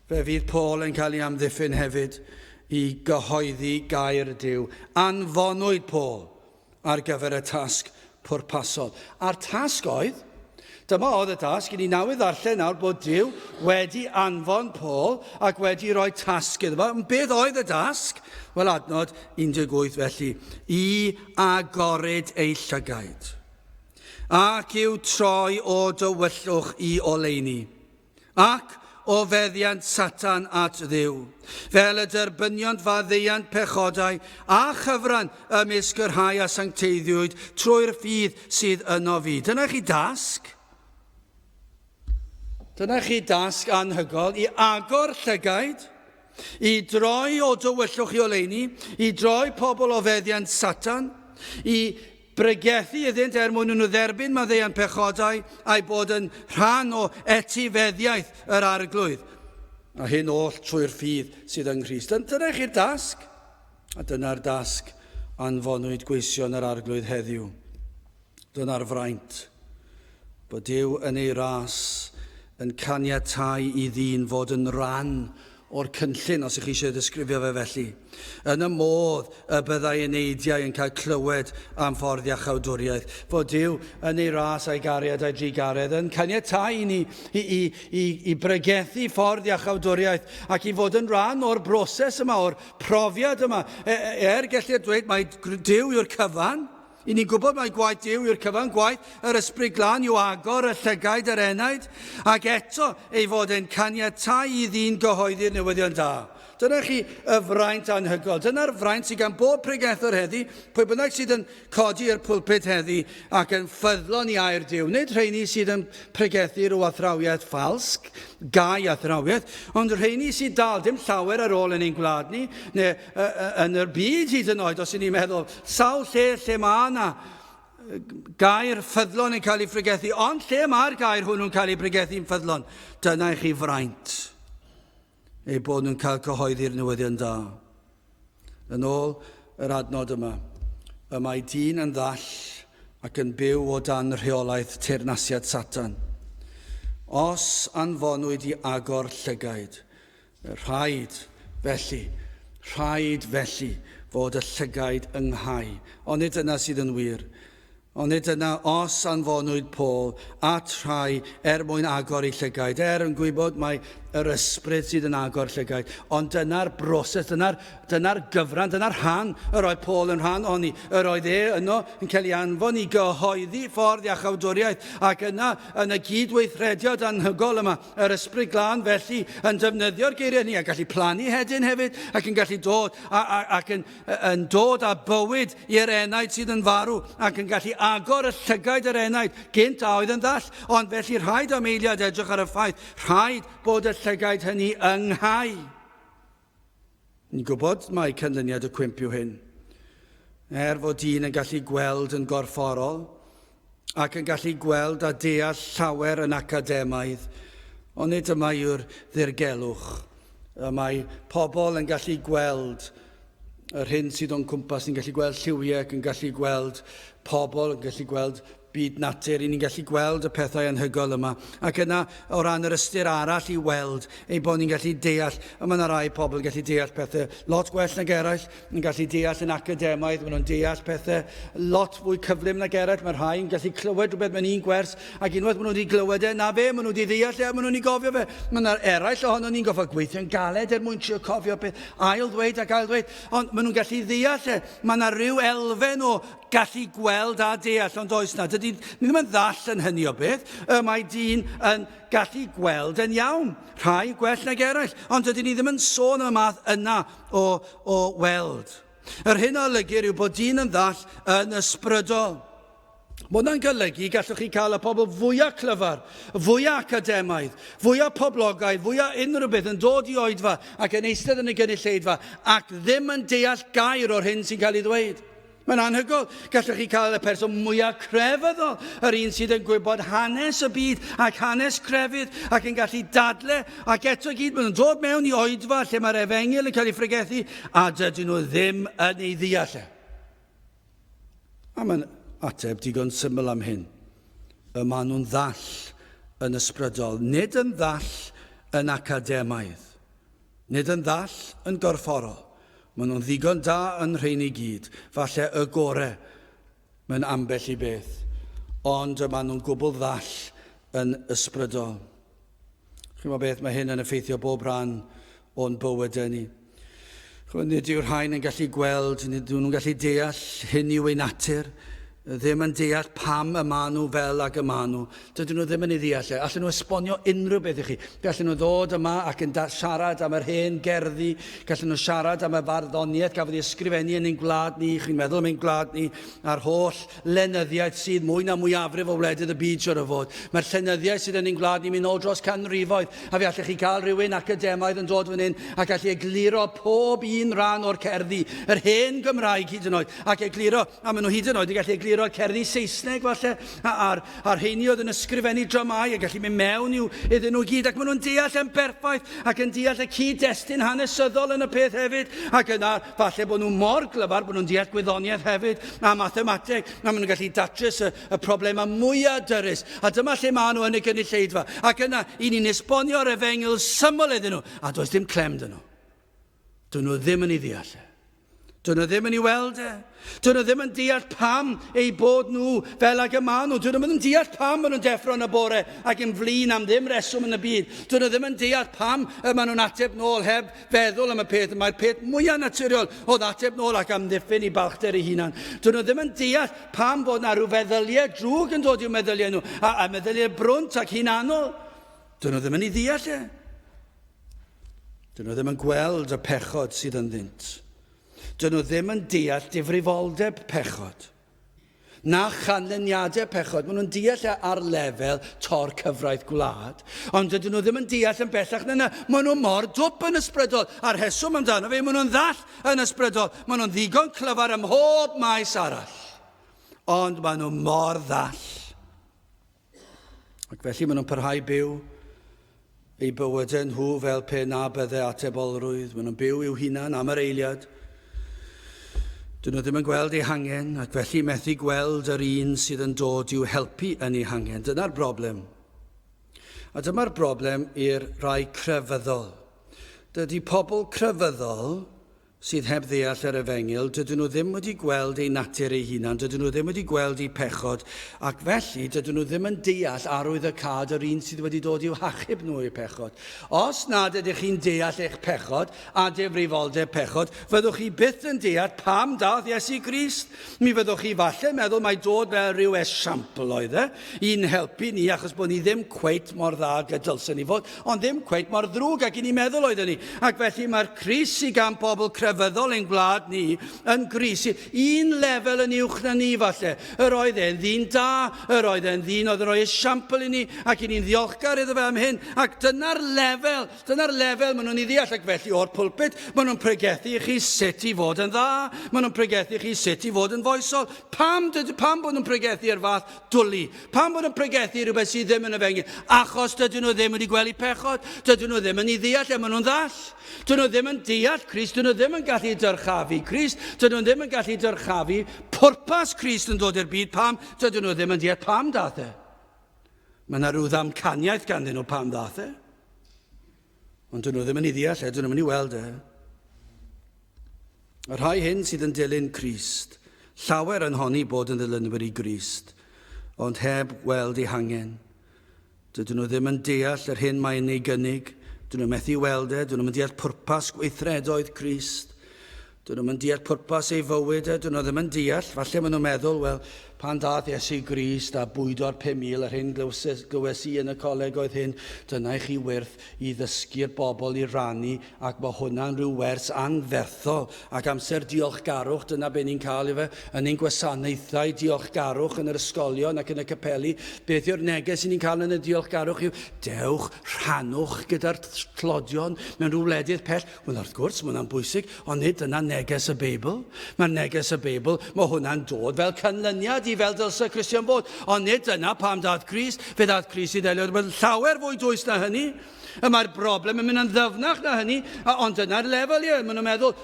Fe fydd Paul yn cael ei amddiffyn hefyd i gyhoeddi gair Duw. Anfonwyd Paul ar gyfer y tasg pwrpasol. A'r tasg oedd, dyma oedd y tasg, i ni newydd ddarllen nawr bod Duw wedi anfon Paul ac wedi rhoi tasg iddo fe. Beth oedd y tasg? Wel, adnod 18 felly. I agored ei llygaid, ac i'w troi o dywyllwch i oleuni, ac o feddiant Satan at Dduw, fel y derbynion faddeuant pechodau a chyfran ymysg yr rhai a sancteiddiwyd trwy'r ffydd sydd yno fi. Dyna chi dasg. Dyna chi dasg anhygol i agor llygaid, i droi o dywyllwch i oleuni, i droi pobl o feddiant Satan, i bregethu iddynt mwyn nhw dderbyn maddeuant pechodau a'i bod yn rhan o etifeddiaeth yr arglwydd. A hyn oll trwy'r ffydd sydd yng Nghrist. Dyna chi'r dasg. A dyna'r dasg anfonwyd gweision yr arglwydd heddiw. Dyna'r fraint. Bod Duw yn ei ras yn caniatáu i ddyn fod yn ran o'r cynllun, os ych chi eisiau ddisgrifio fe felly. Yn y modd y byddai eneidiau yn cael clywed am ffordd iachawdwriaeth. Fod Duw yn ei ras a'i gariad a'i drigaredd yn caniatáu i ni i bregethu ffordd iachawdwriaeth ac i fod yn rhan o'r broses yma, o'r profiad yma. Gellir dweud mae Duw yw'r cyfan. I ni'n gwybod mae gwaith Duw yw'r cyfan, gwaith yr ysbryd glân yw agor y llygaid yr enaid, ac eto ei fod yn caniatáu i ddyn gyhoeddi'r newyddion da. Dyna chi y fraint anhygol. Dyna'r fraint sydd gan bob pregethwr heddi, pwy bynnag sydd yn codi i'r pwlpit heddi ac yn ffyddlon i air Duw. Nid rheini sydd yn pregethu rhyw athrawiaeth ffalsg, gai athrawiaeth, ond rheini sydd dal dim llawer ar ôl yn ein gwlad ni, neu yn yr byd hyd yn oed, os y'n ni'n meddwl, sawl lle mae yna gair ffyddlon yn cael ei pregethu, ond lle mae'r gair hwnnw'n cael ei pregethu'n ffyddlon? Dyna i chi fraint. Ei bod nhw'n cael cyhoeddi'r newyddion da. Yn ôl yr adnod yma, y mae dyn yn ddall ac yn byw o dan rheolaeth teyrnasiad Satan. Os anfonwyd i agor llygaid, rhaid felly fod y llygaid ynghau. Ond nid yna sydd yn wir. Ond nid yna os anfonwyd Paul at rhai mwyn agor ei llygaid. Yn gwybod mae yr ysbryd sydd yn agor llygaid. Ond dyna'r broses, dyna'r gyfran, dyna'r rhan yr oedd Paul yn rhan ohoni. Yr oedd yno yn cael ei anfon i gyhoeddi ffordd iachawdwriaeth. Ac yna, yn y gydweithrediad anhygol yma, yr ysbryd glân felly yn defnyddio'r geiriau ni a gallu plannu hedyn hefyd ac yn gallu dod ac yn dod â bywyd i'r enaid sydd yn farw ac yn gallu agor y llygaid yr enaid gynt a oedd yn ddall. Ond felly rhaid am eiliad edrych ar y ffaith, rhaid bod y llygaid hynny ynghau. Ni'n gwybod mae canlyniad y cwympiw hyn. Fod dyn yn gallu gweld yn gorfforol ac yn gallu gweld a deall llawer yn academaidd, ond nid yma yw'r ddirgelwch. Mae pobl yn gallu gweld yr hyn sydd o'n cwmpas, yn gallu gweld lliwiau ac yn gallu gweld pobl, yn gallu gweld byd natur, ni'n gallu gweld y pethau anhygol yma. Ac yna, o ran yr ystyr arall i weld, ei bod ni'n gallu deall, a mae yna rai pobl yn gallu deall pethau lot gwell nag eraill, yn gallu deall yn academaidd, maen nhw'n deall pethau lot fwy cyflym nag eraill, mae rhai yn gallu clywed rhywbeth mewn un gwers, ac unwaith maen nhw wedi clywed na fe, maen nhw wedi deall maen nhw wedi gofio fe. Mae yna eraill ohono ni'n gofio gweithio'n galed mwyn trio cofio beth, ail ddweud, ond maen nhw'n gallu deall Mae yna rhyw elfen o gallu gweld a deall, ond oes na. Ni ddim yn ddall yn hynny o beth. Mae dyn yn gallu gweld yn iawn. Rhai gwell nag eraill. Ond dydyn ni ddim yn sôn y math yna o weld. Yr hyn o olygur yw bod dyn yn ddall yn ysbrydol. Mae hwnna'n golygu gallwch chi cael y pobl fwyaf clyfar, fwyaf academaidd, fwyaf poblogaidd, fwyaf unrhyw beth yn dod i oedfa ac yn eistedd yn y gynulleidfa ac ddim yn deall gair o'r hyn sy'n cael ei ddweud. Mae'n anhygol. Gallwch chi cael y person mwyaf crefyddol, yr un sydd yn gwybod hanes y byd ac hanes crefydd ac yn gallu dadle ac eto gyd maen nhw'n dod mewn i oedfa lle mae'r efengil yn cael ei ffregethu a dydyn nhw ddim yn ei ddeall. A mae'n ateb digon syml am hyn. Maen nhw'n ddall yn ysbrydol, nid yn ddall yn academaidd, nid yn ddall yn gorfforol. Maen nhw'n ddigon da yn rhain i gyd, falle y gorau mewn ambell i beth, ond maen nhw'n gwbl ddall yn ysbrydol. Chi'n meddwl beth, mae hyn yn effeithio bob rhan o'n bywydau ni. Nid yw'r rhain yn gallu gweld, nid yw'n gallu deall hyn yw ei natur, ddim yn deall pam y maen nhw fel ac y maen nhw. Dydyn nhw ddim yn ei ddeall. Allen nhw esbonio unrhyw beth i chi. Gallen nhw ddod yma ac yn siarad am yr hen gerddi. Gallen nhw siarad am y farddoniaeth gafodd ei ysgrifennu yn ein gwlad ni. Chi'n meddwl am ein gwlad ni. A'r holl lenyddiaeth sydd mwy na mwyafrif o wledydd y byd siwr o fod. Mae'r llenyddiaeth sydd yn ein gwlad ni mynd nôl dros canrifoedd. A fi allech chi cael rhywun academaidd yn dod fan hyn ac allai egluro pob un rhan o'r cerddi. Yr hen Gymraeg hyd yn oed. Ac egluro, a maen nhw hyd yn oed yn gallu egluro o'r cerddi Saesneg falle, a'r heini oedd yn ysgrifennu dramau a gallu mynd mewn iddyn nhw gyd, ac maen nhw'n deall yn berffaith ac yn deall y cyd-destun hanesyddol yn y peth hefyd, ac yna falle bod nhw'n mor glyfar, bod nhw'n deall gwyddoniaeth hefyd a mathemateg, a maen nhw'n gallu datrys y problemau mwyaf dyrys, a dyma lle maen nhw yn y gynulleidfa, ac yna i ni'n esbonio'r efengil syml iddyn nhw, a does dim clem dyn nhw. Dyn nhw ddim yn ei ddeall. Dyn nhw ddim yn ei weld. Dyn nhw ddim yn deall pam ei bod nhw fel ag y maen nhw. Dyn nhw ddim yn deall pam maen nhw'n deffro yn y bore ac yn flin am ddim reswm yn y byd. Dyn nhw ddim yn deall pam maen nhw'n ateb nôl heb feddwl am y peth. Mae'r peth mwyaf naturiol oedd ateb nôl ac amddiffyn i balchder ei hunan. Dyn nhw ddim yn deall pam bod na rhyw feddyliau drwg yn dod i'w meddyliau nhw a meddyliau brwnt ac hunanol. Dyn nhw ddim yn ei ddeall. Dyn nhw ddim yn gweld y pechod sydd yn ddynt. Dyn nhw ddim yn deall difrifoldeb pechod. Na chanlyniadau pechod. Maen nhw'n deall ar lefel tor cyfraith gwlad. Ond dydyn nhw ddim yn deall yn bellach na. Maen nhw mor dwp yn ysbrydol. A'r heswm amdano fe, maen nhw'n ddall yn ysbrydol. Maen nhw'n ddigon clyfar ym mhob maes arall. Ond maen nhw mor ddall. Ac felly maen nhw'n parhau byw eu bywydau nhw fel pe na byddai atebolrwydd. Maen nhw'n byw i'w hunan am yr eiliad. Dyn nhw ddim yn gweld eu hangen, ac felly methu gweld yr un sydd yn dod i'w helpu yn eu hangen. Dyna'r broblem. A dyma'r broblem i'r rai crefyddol. Dydy pobl crefyddol sydd heb ddeall yr efengil, dydyn nhw ddim wedi gweld eu natur eu hunan, dydyn nhw ddim wedi gweld eu pechod, ac felly dydyn nhw ddim yn deall arwydd y cad yr un sydd wedi dod i'w hachub nhw eu pechod. Os nad ydych chi'n deall eich pechod a difrifoldeb pechod, fyddwch chi byth yn deall pam dath Iesu Grist. Mi fyddwch chi falle meddwl mai dod fel rhyw esiampl oedd i'n helpu ni, achos bod ni ddim cweit mor dda gydylsen ni fod, ond ddim cweit mor ddrwg ac i ni meddwl oedden ni. Ac felly mae'r Crist sydd gan pobl crefyddol ein gwlad ni yn gris, un lefel yn uwch na ni falle. Yr oedd e'n ddyn da, yr oedd e'n ddyn oedd yn rhoi esiampl i ni, ac i ni'n ddiolchgar iddo fe am hyn. Ac dyna'r lefel maen nhw'n ei ddeall, ac felly o'r pwlpit, maen nhw'n pregethu i chi sut i fod yn dda, maen nhw'n pregethu i chi sut i fod yn foesol. Pam bod nhw'n pregethu ar fath dwlu? Pam bod nhw'n pregethu rhywbeth sydd ddim yn efengil? Achos dydyn nhw ddim wedi gweld pechod, dydyn nhw ddim yn ei ddeall a maen nhw'n ddall. Dydyn nhw ddim yn deall Crist, dydyn nhw ddim yn gallu dyrchafu Crist, dydyn nhw ddim yn gallu dyrchafu pwrpas Crist yn dod i'r byd. Pam? Dydyn nhw ddim yn deall pam dath e. Mae yna rhyw ddamcaniaeth ganddyn nhw pam dath e. Ond dydyn nhw ddim yn ei ddeall e, dydyn nhw ddim yn ei weld e. Y rhai hyn sydd yn dilyn Crist, llawer yn honni bod yn ddilynwyr i Grist, ond heb weld ei hangen. Dydyn nhw ddim yn deall yr hyn mae'n ei gynnig, dyn nhw'n methu weld e, dyn nhw'n deall pwrpas gweithredoedd Crist, dyn nhw'n deall pwrpas ei fywyd e, dyn nhw ddim yn deall, falle maen nhw'n meddwl, wel, pan dath Iesu Grist a bwydo'r 5,000 yr hyn glywes i yn y coleg oedd hyn, dyna i chi wirth i ddysgu'r bobl i rannu, ac mae hwnna'n rhyw wers anferthol, ac amser diolchgarwch, dyna be ni'n cael i fe, yn ein gwasanaethau diolchgarwch yn yr ysgolion ac yn y capeli. Beth yw'r neges i ni'n cael yn y diolchgarwch yw, dewch, rhannwch gyda'r tlodion mewn rhyw wledydd pell. Wel, wrth gwrs, mae hwnna'n bwysig, ond nid dyna neges y Beibl. Mae'r neges y Beibl, mae hwnna'n dod fel canlyniad i fel dylse Christian bod. Ond nid dyna pam dath Crist. Fe dath Crist i ddelio bod llawer fwy dwys na hynny. Mae'r broblem yn mynd yn ddyfnach na hynny, ond dyna'r lefel ie. Maen nhw'n meddwl,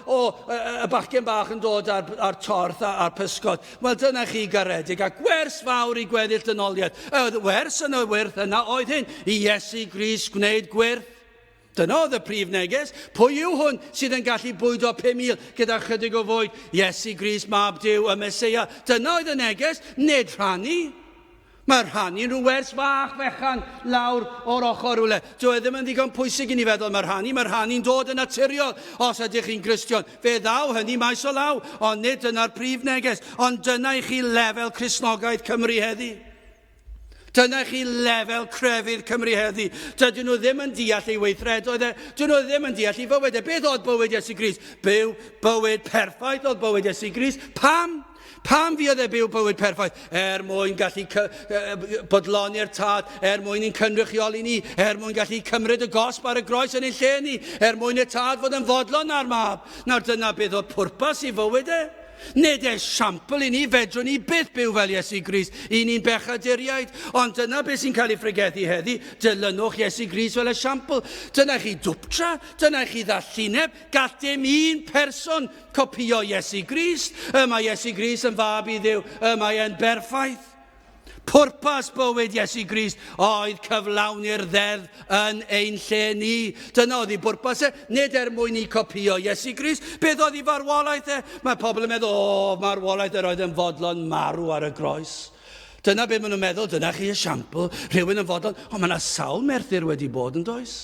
y bachgen bach yn dod ar torth a'r pysgod. Wel, dyna chi garedig, ac wers fawr i gweddill dynoliad. Y wers yn y wirth yna oedd hyn, i Iesu Grist gwneud gwirth. Dyna oedd y prif neges. Pwy yw hwn sydd yn gallu bwydo 5,000 gyda chydig o fwyd? Iesu Grist, mab Duw, y Meseia. Dyna oedd y neges, nid rhannu. Mae rhannu'n rhyw wers fach fechan lawr o'r ochr rhywle. Dyw e ddim yn ddigon pwysig i ni feddwl mae'r rhannu'n dod yn naturiol os ydych chi'n Gristion. Fe ddaw hynny maes o law, ond nid dyna'r prif neges. Ond dyna i chi lefel Cristnogaeth Cymru heddi. Dyna chi lefel crefydd Cymru heddi. Dydyn nhw ddim yn deall ei weithredoedd e. Dydyn nhw ddim yn deall ei fywyd e. Beth oedd bywyd Iesu Grist? Byw bywyd perffaith oedd bywyd Iesu Grist. Pam? Pam fi oedd e byw bywyd perffaith? Mwyn gallu bodloni'r tad, mwyn i'n cynrychioli ni, mwyn gallu cymryd y gosb ar y groes yn ei lle ni, mwyn y tad fod yn fodlon ar mab. Nawr dyna beth oedd pwrpas i fywyd e. Nid esiampl i ni, fedrwn ni byth byw fel Iesu Grist, i ni'n bechaduriaid, ond dyna beth sy'n cael ei ffregethu heddi, dilynwch Iesu Grist fel esiampl. Dyna chi dwptra, dyna chi ddallineb, gall dim un person copio Iesu Grist. Mae Iesu Grist yn fab i Dduw, mae e'n berffaith. Pwrpas bywyd Iesu Grist oedd cyflawni'r ddeddf yn ein lle ni. Dyna oedd ei bwrpas e, nid mwyn ni copio Iesu Grist. Beth oedd ei farwolaeth e? Mae pobl yn meddwl, marwolaeth yr oedd yn fodlon marw ar y groes. Dyna beth maen nhw'n meddwl, dyna chi esiampl, rhywun yn fodlon. Ond mae yna sawl merthyr wedi bod yn does.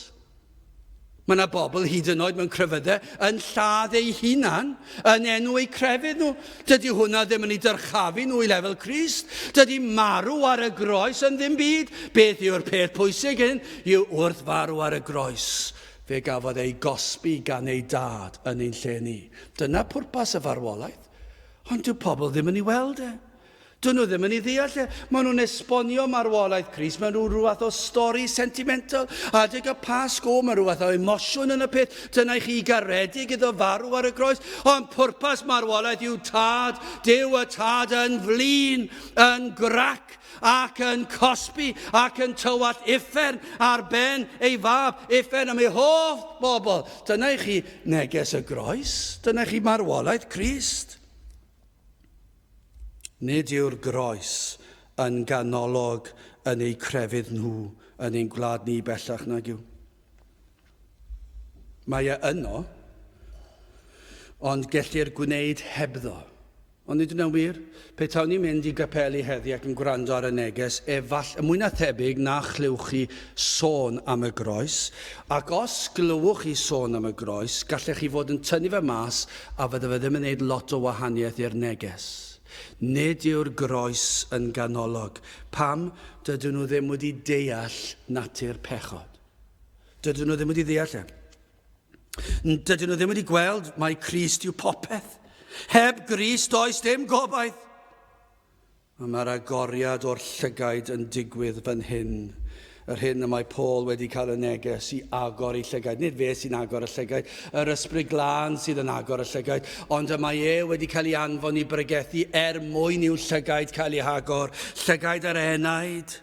Mae yna bobl hyd yn oed mewn crefyddau yn lladd ei hunan yn enw eu crefydd nhw. Dydy hwnna ddim yn ei dyrchafu nhw i lefel Crist. Dydy marw ar y groes yn ddim byd. Beth yw'r peth pwysig hyn? Yw wrth farw ar y groes. Fe gafodd ei gosbi gan ei dad yn ein lle ni. Dyna pwrpas y farwolaeth. Ond dyw pobl ddim yn ei weld e. Dyn nhw ddim yn ei ddeall e. Maen nhw'n esbonio marwolaeth Crist. Maen nhw'n rhywbeth o stori sentimental. Adeg y Pasgo, mae rhywbeth o emosiwn yn y peth. Dyna i chi garedig iddo farw ar y groes. Ond pwrpas marwolaeth yw tad. Dyw y tad yn flin, yn grac, ac yn cosbi, ac yn tywall uffern ar ben ei fab, uffern am ei hoff bobl. Dyna i chi neges y groes. Dyna i chi marwolaeth Crist. Nid yw'r groes yn ganolog yn eu crefydd nhw, yn ein gwlad ni bellach nag yw. Mae e yno, ond gellir gwneud hebddo. Ond nid yna wir, pe tawn ni'n mynd i gapeli heddi ac yn gwrando ar y neges, mwy na thebyg na chlywch chi sôn am y groes, ac os glywch chi sôn am y groes, gallech chi fod yn tynnu fe mas a fydde fe ddim yn gwneud lot o wahaniaeth i'r neges. Nid yw'r groes yn ganolog. Pam? Dydyn nhw ddim wedi deall natur pechod. Dydyn nhw ddim wedi deall e. Dydyn nhw ddim wedi gweld mai Crist yw popeth. Heb Grist does dim gobaith. Mae'r agoriad o'r llygaid yn digwydd fan hyn. Yr hyn y mae Paul wedi cael y neges i agor i llygaid. Nid fe sy'n agor y llygaid, yr ysbryd glân sydd yn agor y llygaid, ond y mae wedi cael ei anfon i bregethu mwyn i'w llygaid cael ei agor. Llygaid yr enaid.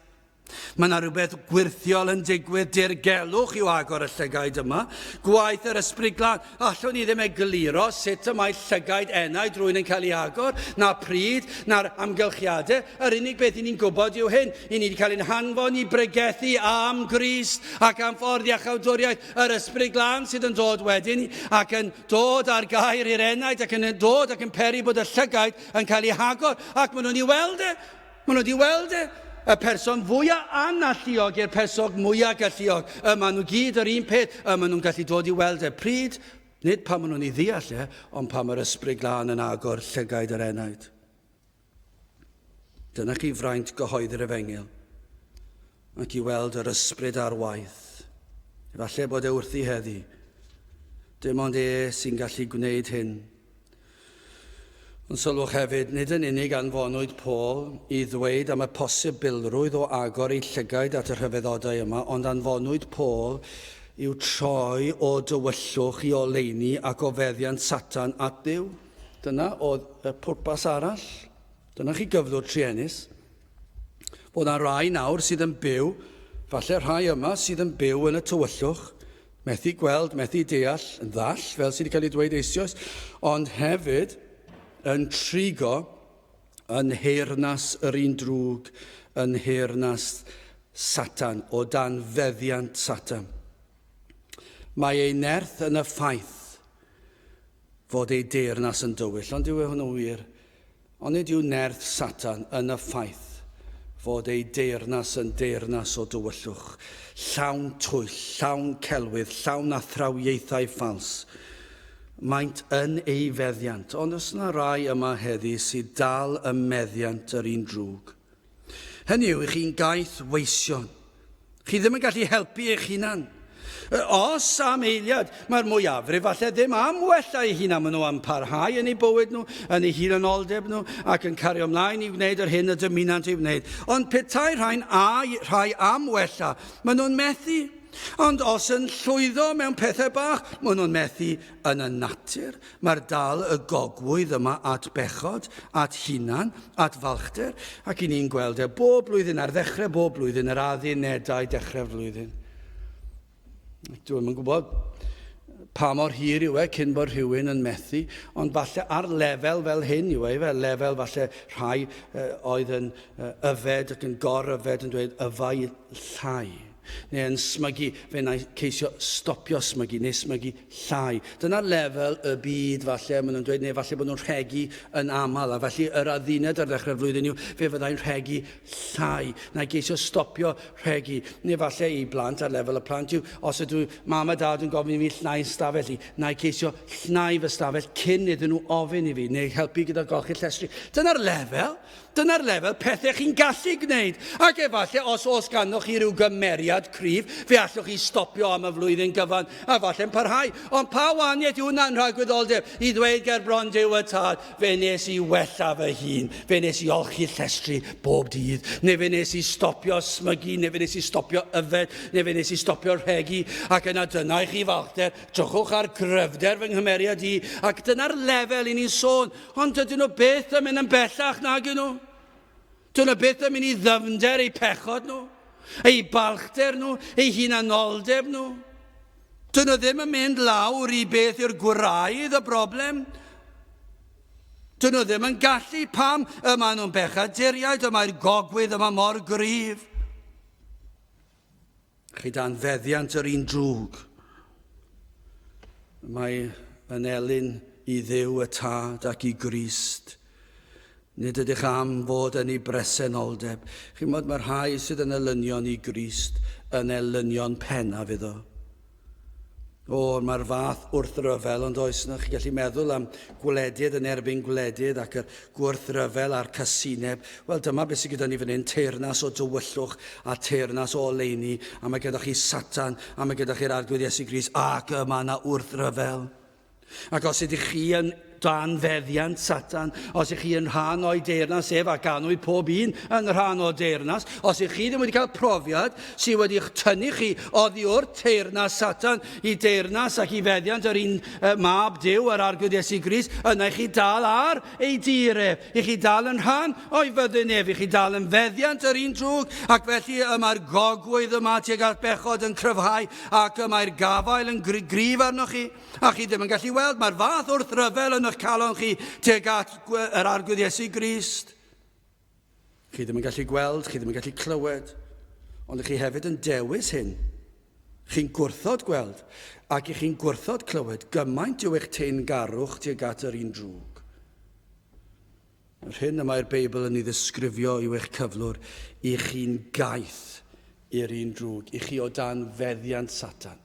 Mae yna rhywbeth gwirthiol yn digwydd, dirgelwch i'w agor y llygaid yma. Gwaith yr ysbryd glân. Allwn ni ddim egluro sut y mae llygaid enaid rwy'n yn cael ei agor, na pryd, na'r amgylchiadau. Yr unig beth i ni'n gwybod yw hyn. I ni wedi cael ein hanfon i bregethu am Grist ac am ffordd iachawdwriaeth. Yr ysbryd glân sydd yn dod wedyn ac yn dod ar gair i'r enaid ac yn dod ac yn peri bod y llygaid yn cael ei agor. Ac maen nhw'n ei weld e. Maen nhw'n ei weld e. Y person fwyaf analluog i'r person mwyaf galluog. Maen nhw gyd yr un peth. Maen nhw'n gallu dod i weld y pryd. Nid pan maen nhw'n ei ddeall e, ond pan mae'r ysbryd glân yn agor llygaid yr enaid. Dyna chi fraint gyhoeddi'r Efengyl. Ac i weld yr ysbryd ar waith. Falle bod e wrthi heddi. Dim ond sy'n gallu gwneud hyn. Ond sylwch hefyd, nid yn unig anfonwyd Paul i ddweud am y posibilrwydd o agor ei llygaid at y rhyfeddodau yma, ond anfonwyd Paul i'w troi o dywyllwch i oleuni ac o feddiant Satan at Dduw. Dyna oedd y pwrpas arall. Dyna chi gyflwr trienus. Bod yna rai nawr sydd yn byw, falle rhai yma sydd yn byw yn y tywyllwch, methu gweld, methu deall, yn ddall, fel sydd wedi cael ei dweud eisoes, ond hefyd yn trigo yn heyrnas yr un drwg, yn heyrnas Satan, o dan feddiant Satan. Mae ei nerth yn y ffaith fod ei deyrnas yn dywyll, ond dyw hwnnw wir. Ond nid yw nerth Satan yn y ffaith fod ei deyrnas yn deyrnas o dywyllwch, llawn twyll, llawn celwydd, llawn athrawieithau ffals. Maent yn ei feddiant, ond os yna rai yma heddi sydd dal y meddiant yr un drwg. Hynny yw, chi'n gaeth weision. Chi ddim yn gallu helpu eich hunan. Os am eiliad, mae'r mwyafrif falle ddim am wella eu hunan. Maen nhw am parhau yn eu bywyd nhw, yn eu hunanoldeb nhw, ac yn cario ymlaen i wneud yr hyn y dymunant i wneud. Ond petai rhai am wella, maen nhw'n methu. Ond os yn llwyddo mewn pethau bach, maen nhw'n methu yn y natur. Mae'r dal y gogwydd yma at bechod, at hunan, at falchder, ac i ni'n gweld e bob blwyddyn, ar ddechrau bob blwyddyn, yr addunedau dechrau'r flwyddyn. Dwi'n yn gwybod pa mor hir yw e cyn bod rhywun yn methu, ond falle ar lefel fel hyn yw e, fel lefel falle rhai oedd yn yfed ac yn gor-yfed yn dweud yfai llai. Neu yn smygu, fe na ceisio stopio smygu, neu smygu llai. Dyna'r lefel y byd falle, maen nhw'n dweud, neu falle bod nhw'n rhegi yn aml, a felly yr adduned ar ddechrau'r flwyddyn yw, fe fyddai'n rhegi llai, neu geisio stopio rhegi. Neu falle i blant, ar lefel y plant yw, os ydw mam a dad yn gofyn i fi llnau stafell i, neu ceisio llnau fy stafell cyn iddyn nhw ofyn i fi, neu helpu gyda golchi llestri. Dyna'r lefel pethau chi'n gallu gwneud. Ac efallai, os ganddoch chi rhyw gymeriad cryf, fe allwch chi stopio am y flwyddyn gyfan, a falle'n parhau. Ond pa waniaeth yw hwnna'n rhagwyddoldeb i ddweud ger bron Duw y Tad, fe nes i wella fy hun, fe nes i olchi llestri bob dydd, neu fe nes i stopio smygu, neu fe nes i stopio yfed, neu fe nes i stopio rhegi, ac yna dyna i chi falchder, drychwch ar gryfder fy nghymeriad i, ac dyna'r lefel i ni'n sôn, ond dydyn nhw beth yn mynd yn bellach nag nhw. Dyn nhw beth yn mynd i ddyfnder eu pechod nhw, eu balchder nhw, eu hunanoldeb nhw. Dyn nhw ddim yn mynd lawr i beth yw'r gwraidd y broblem. Dyn nhw ddim yn gallu pam yma nhw'n bechaduriaid, yma'r gogwydd yma mor gryf. Chi dan feddiant yr un drwg. Mae yn elyn i Dduw y Tad ac i Grist. Nid ydych am fod yn ei bresenoldeb. Chi'n modd mae'r rhai sydd yn elynion i Grist yn elynion pennaf iddo. Mae'r fath wrthryfel ond oes na. Chi'n gallu meddwl am gwledydd yn erbyn gwledydd ac yr gwrthryfel a'r casineb. Wel, dyma beth sydd gyda ni fan hyn, teyrnas o dywyllwch a teyrnas o oleuni. A mae gyda chi Satan, a mae gyda chi'r arglwydd Iesu Grist, ac yma na wrthryfel. Ac os ydych chi yn dan feddiant Satan, os ydych chi yn rhan o'i deyrnas ef a ganwyd pob un yn rhan o deyrnas, os ydych chi ddim wedi cael profiad sydd wedi'ch tynnu chi oddi o'r teyrnas Satan i deyrnas ac i feddiant yr un mab Duw, yr arglwydd Iesu Grist, yna chi dal ar ei diref, i chi dal yn rhan o'i fyddin ef, i chi dal yn feddiant yr un drwg, ac felly mae'r gogwydd yma tuag at bechod yn cryfhau, ac mae'r gafael yn gryf arnoch chi, a chi ddim yn gallu weld, mae'r fath wrthryfel yn eich calon chi tuag at yr arglwydd Iesu Grist. Chi ddim yn gallu gweld, chi ddim yn gallu clywed, ond chi hefyd yn dewis hyn. Chi'n gwrthod gweld, ac chi'n gwrthod clywed, gymaint yw eich teyrngarwch tuag at yr un drwg. Yr hyn y mae'r Beibl yn ei ddisgrifio i'w eich cyflwr, i chi'n gaeth i'r un drwg, i chi o dan feddiant Satan.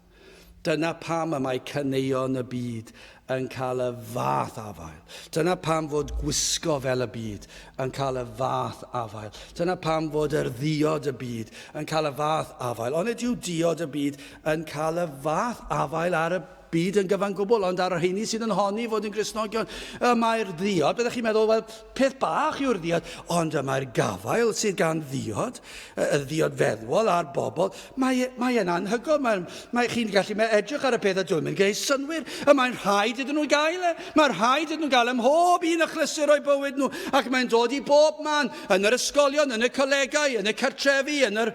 Dyna pam y mae caneuon y byd yn cael y fath afael. Dyna pam fod gwisgo fel y byd yn cael y fath afael. Dyna pam fod yr ddiod y byd yn cael y fath afael. Ond ydyw diod y byd yn cael y fath afael ar y byd yn gyfan gwbl, ond ar yr heini sydd yn honni fod yn Gristnogion, mae'r ddiod, byddech chi'n meddwl, wel, peth bach yw'r ddiod, ond mae'r gafael sydd gan ddiod, y ddiod feddwl a'r bobl, mae'n anhygoel, mae chi'n gallu edrych ar y peth a dwi'n mynd geis synwyr, mae'n rhaid iddyn nhw gael mae'r rhaid iddyn nhw gael ymhob un achlysur o'i bywyd nhw, ac mae'n dod i bob man, yn yr ysgolion, yn y colegau, yn y cartrefi, yn yr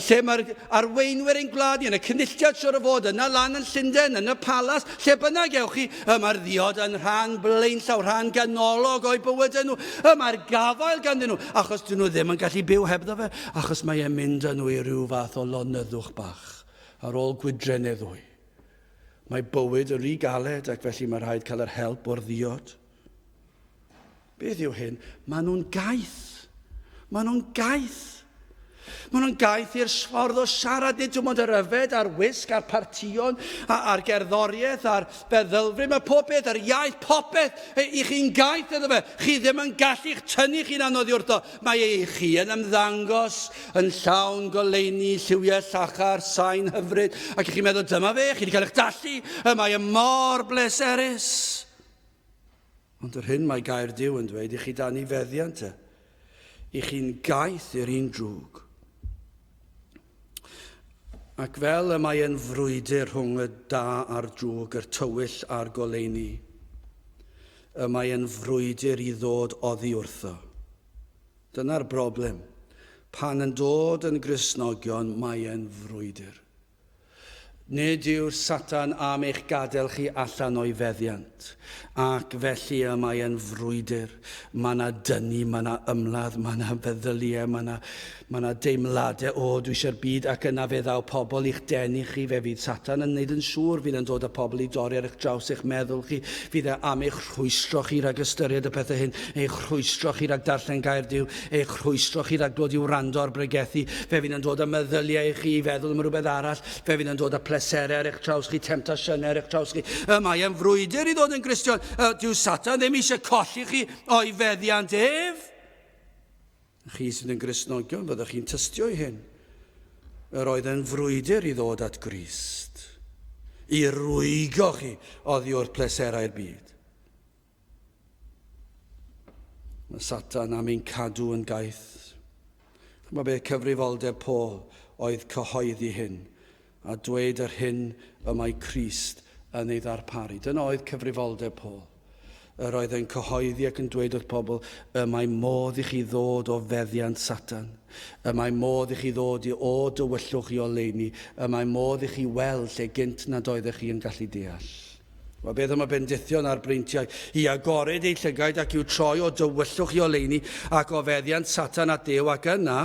lle mae'r arweinwyr ein gwlad, yn y cynulliad siwr o fod, yna lan yn Llundain, yn y palas, lle bynnag ewch chi, mae'r ddiod yn rhan blaenllaw, rhan ganolog o'i bywydau nhw, mae'r gafael ganddyn nhw, achos dyn nhw ddim yn gallu byw hebddo fe, achos mae e'n mynd â nhw i ryw fath o lonyddwch bach, ar ôl gwydreneddwy. Mae bywyd yn rhy galed, ac felly mae'n rhaid cael yr help o'r ddiod. Beth yw hyn? Maen nhw'n gaeth. Maen nhw'n gaeth. Maen nhw'n gaeth i'r ffordd o siarad, nid yw'n mynd ar yfed, a'r wisg, a'r partion, a'r gerddoriaeth, a'r feddylfryd, mae popeth, a'r iaith, popeth, i chi'n gaeth iddo fe. Chi ddim yn gallu'ch tynnu chi'n anodd wrtho. Mae ei chi yn ymddangos, yn llawn goleuni, lliwiau llachar, sain hyfryd, ac chi'n meddwl, dyma fe, chi wedi cael eich dallu, mae y mor bleserus. Ond yr hyn mae gair Duw yn dweud, i chi dan i feddiant i chi'n gaeth i'r un drwg. Ac fel y mae e'n frwydr rhwng y da a'r drwg, yr tywyll a'r goleuni, y mae e'n frwydr i ddod oddi wrtho. Dyna'r broblem. Pan yn dod yn Gristnogion, mae e'n frwydr. Nid yw'r Satan am eich gadael chi allan o'i feddiant, ac felly y mae e'n frwydr. Mae yna dynnu, mae yna ymladd, mae yna feddyliau, mae yna deimladau, dwi eisiau'r byd, ac yna fe ddaw pobl i'ch denu chi, fe fydd Satan yn neud yn siŵr, fydd yn dod â pobl i dorri ar eich draws eich meddwl chi, fydd am eich rhwystro chi rhag ystyried y pethau hyn, eich rhwystro chi rhag darllen gair Duw, eich rhwystro chi rhag dod i'w wrando ar bregethu, fe fydd yn dod â meddyliau i chi i feddwl am rhywbeth arall, fe fydd yn dod â pleserau ar eich traws chi, temptasiynau ar eich traws chi. Mae e'n frwydr i ddod yn Gristion. Dyw Satan ddim eisiau colli chi o'i feddiant ef. Chi sydd yn Gristnogion, byddwch chi'n tystio i hyn. Yr oedd yn frwydr i ddod at Grist, i rwygo chi oddi o'r pleserau'r byd. Mae Satan am ein cadw yn gaeth. Mae be cyfrifoldeb Paul oedd cyhoeddi hyn, a dweud yr hyn y mae Crist yn ei ddarparu. Dyna oedd cyfrifoldeb Paul. Yr oedd yn cyhoeddi ac yn dweud wrth pobl, y mae modd i chi ddod o feddiant Satan. Y mae modd i chi ddod o dywyllwch i oleuni. Y mae modd i chi weld lle gynt nad oeddech chi yn gallu deall. Wel, beth am y bendithion a'r breintiau? I agored ei llygaid ac i'w troi o dywyllwch i oleini ac o feddiant Satan at Duw ac yna,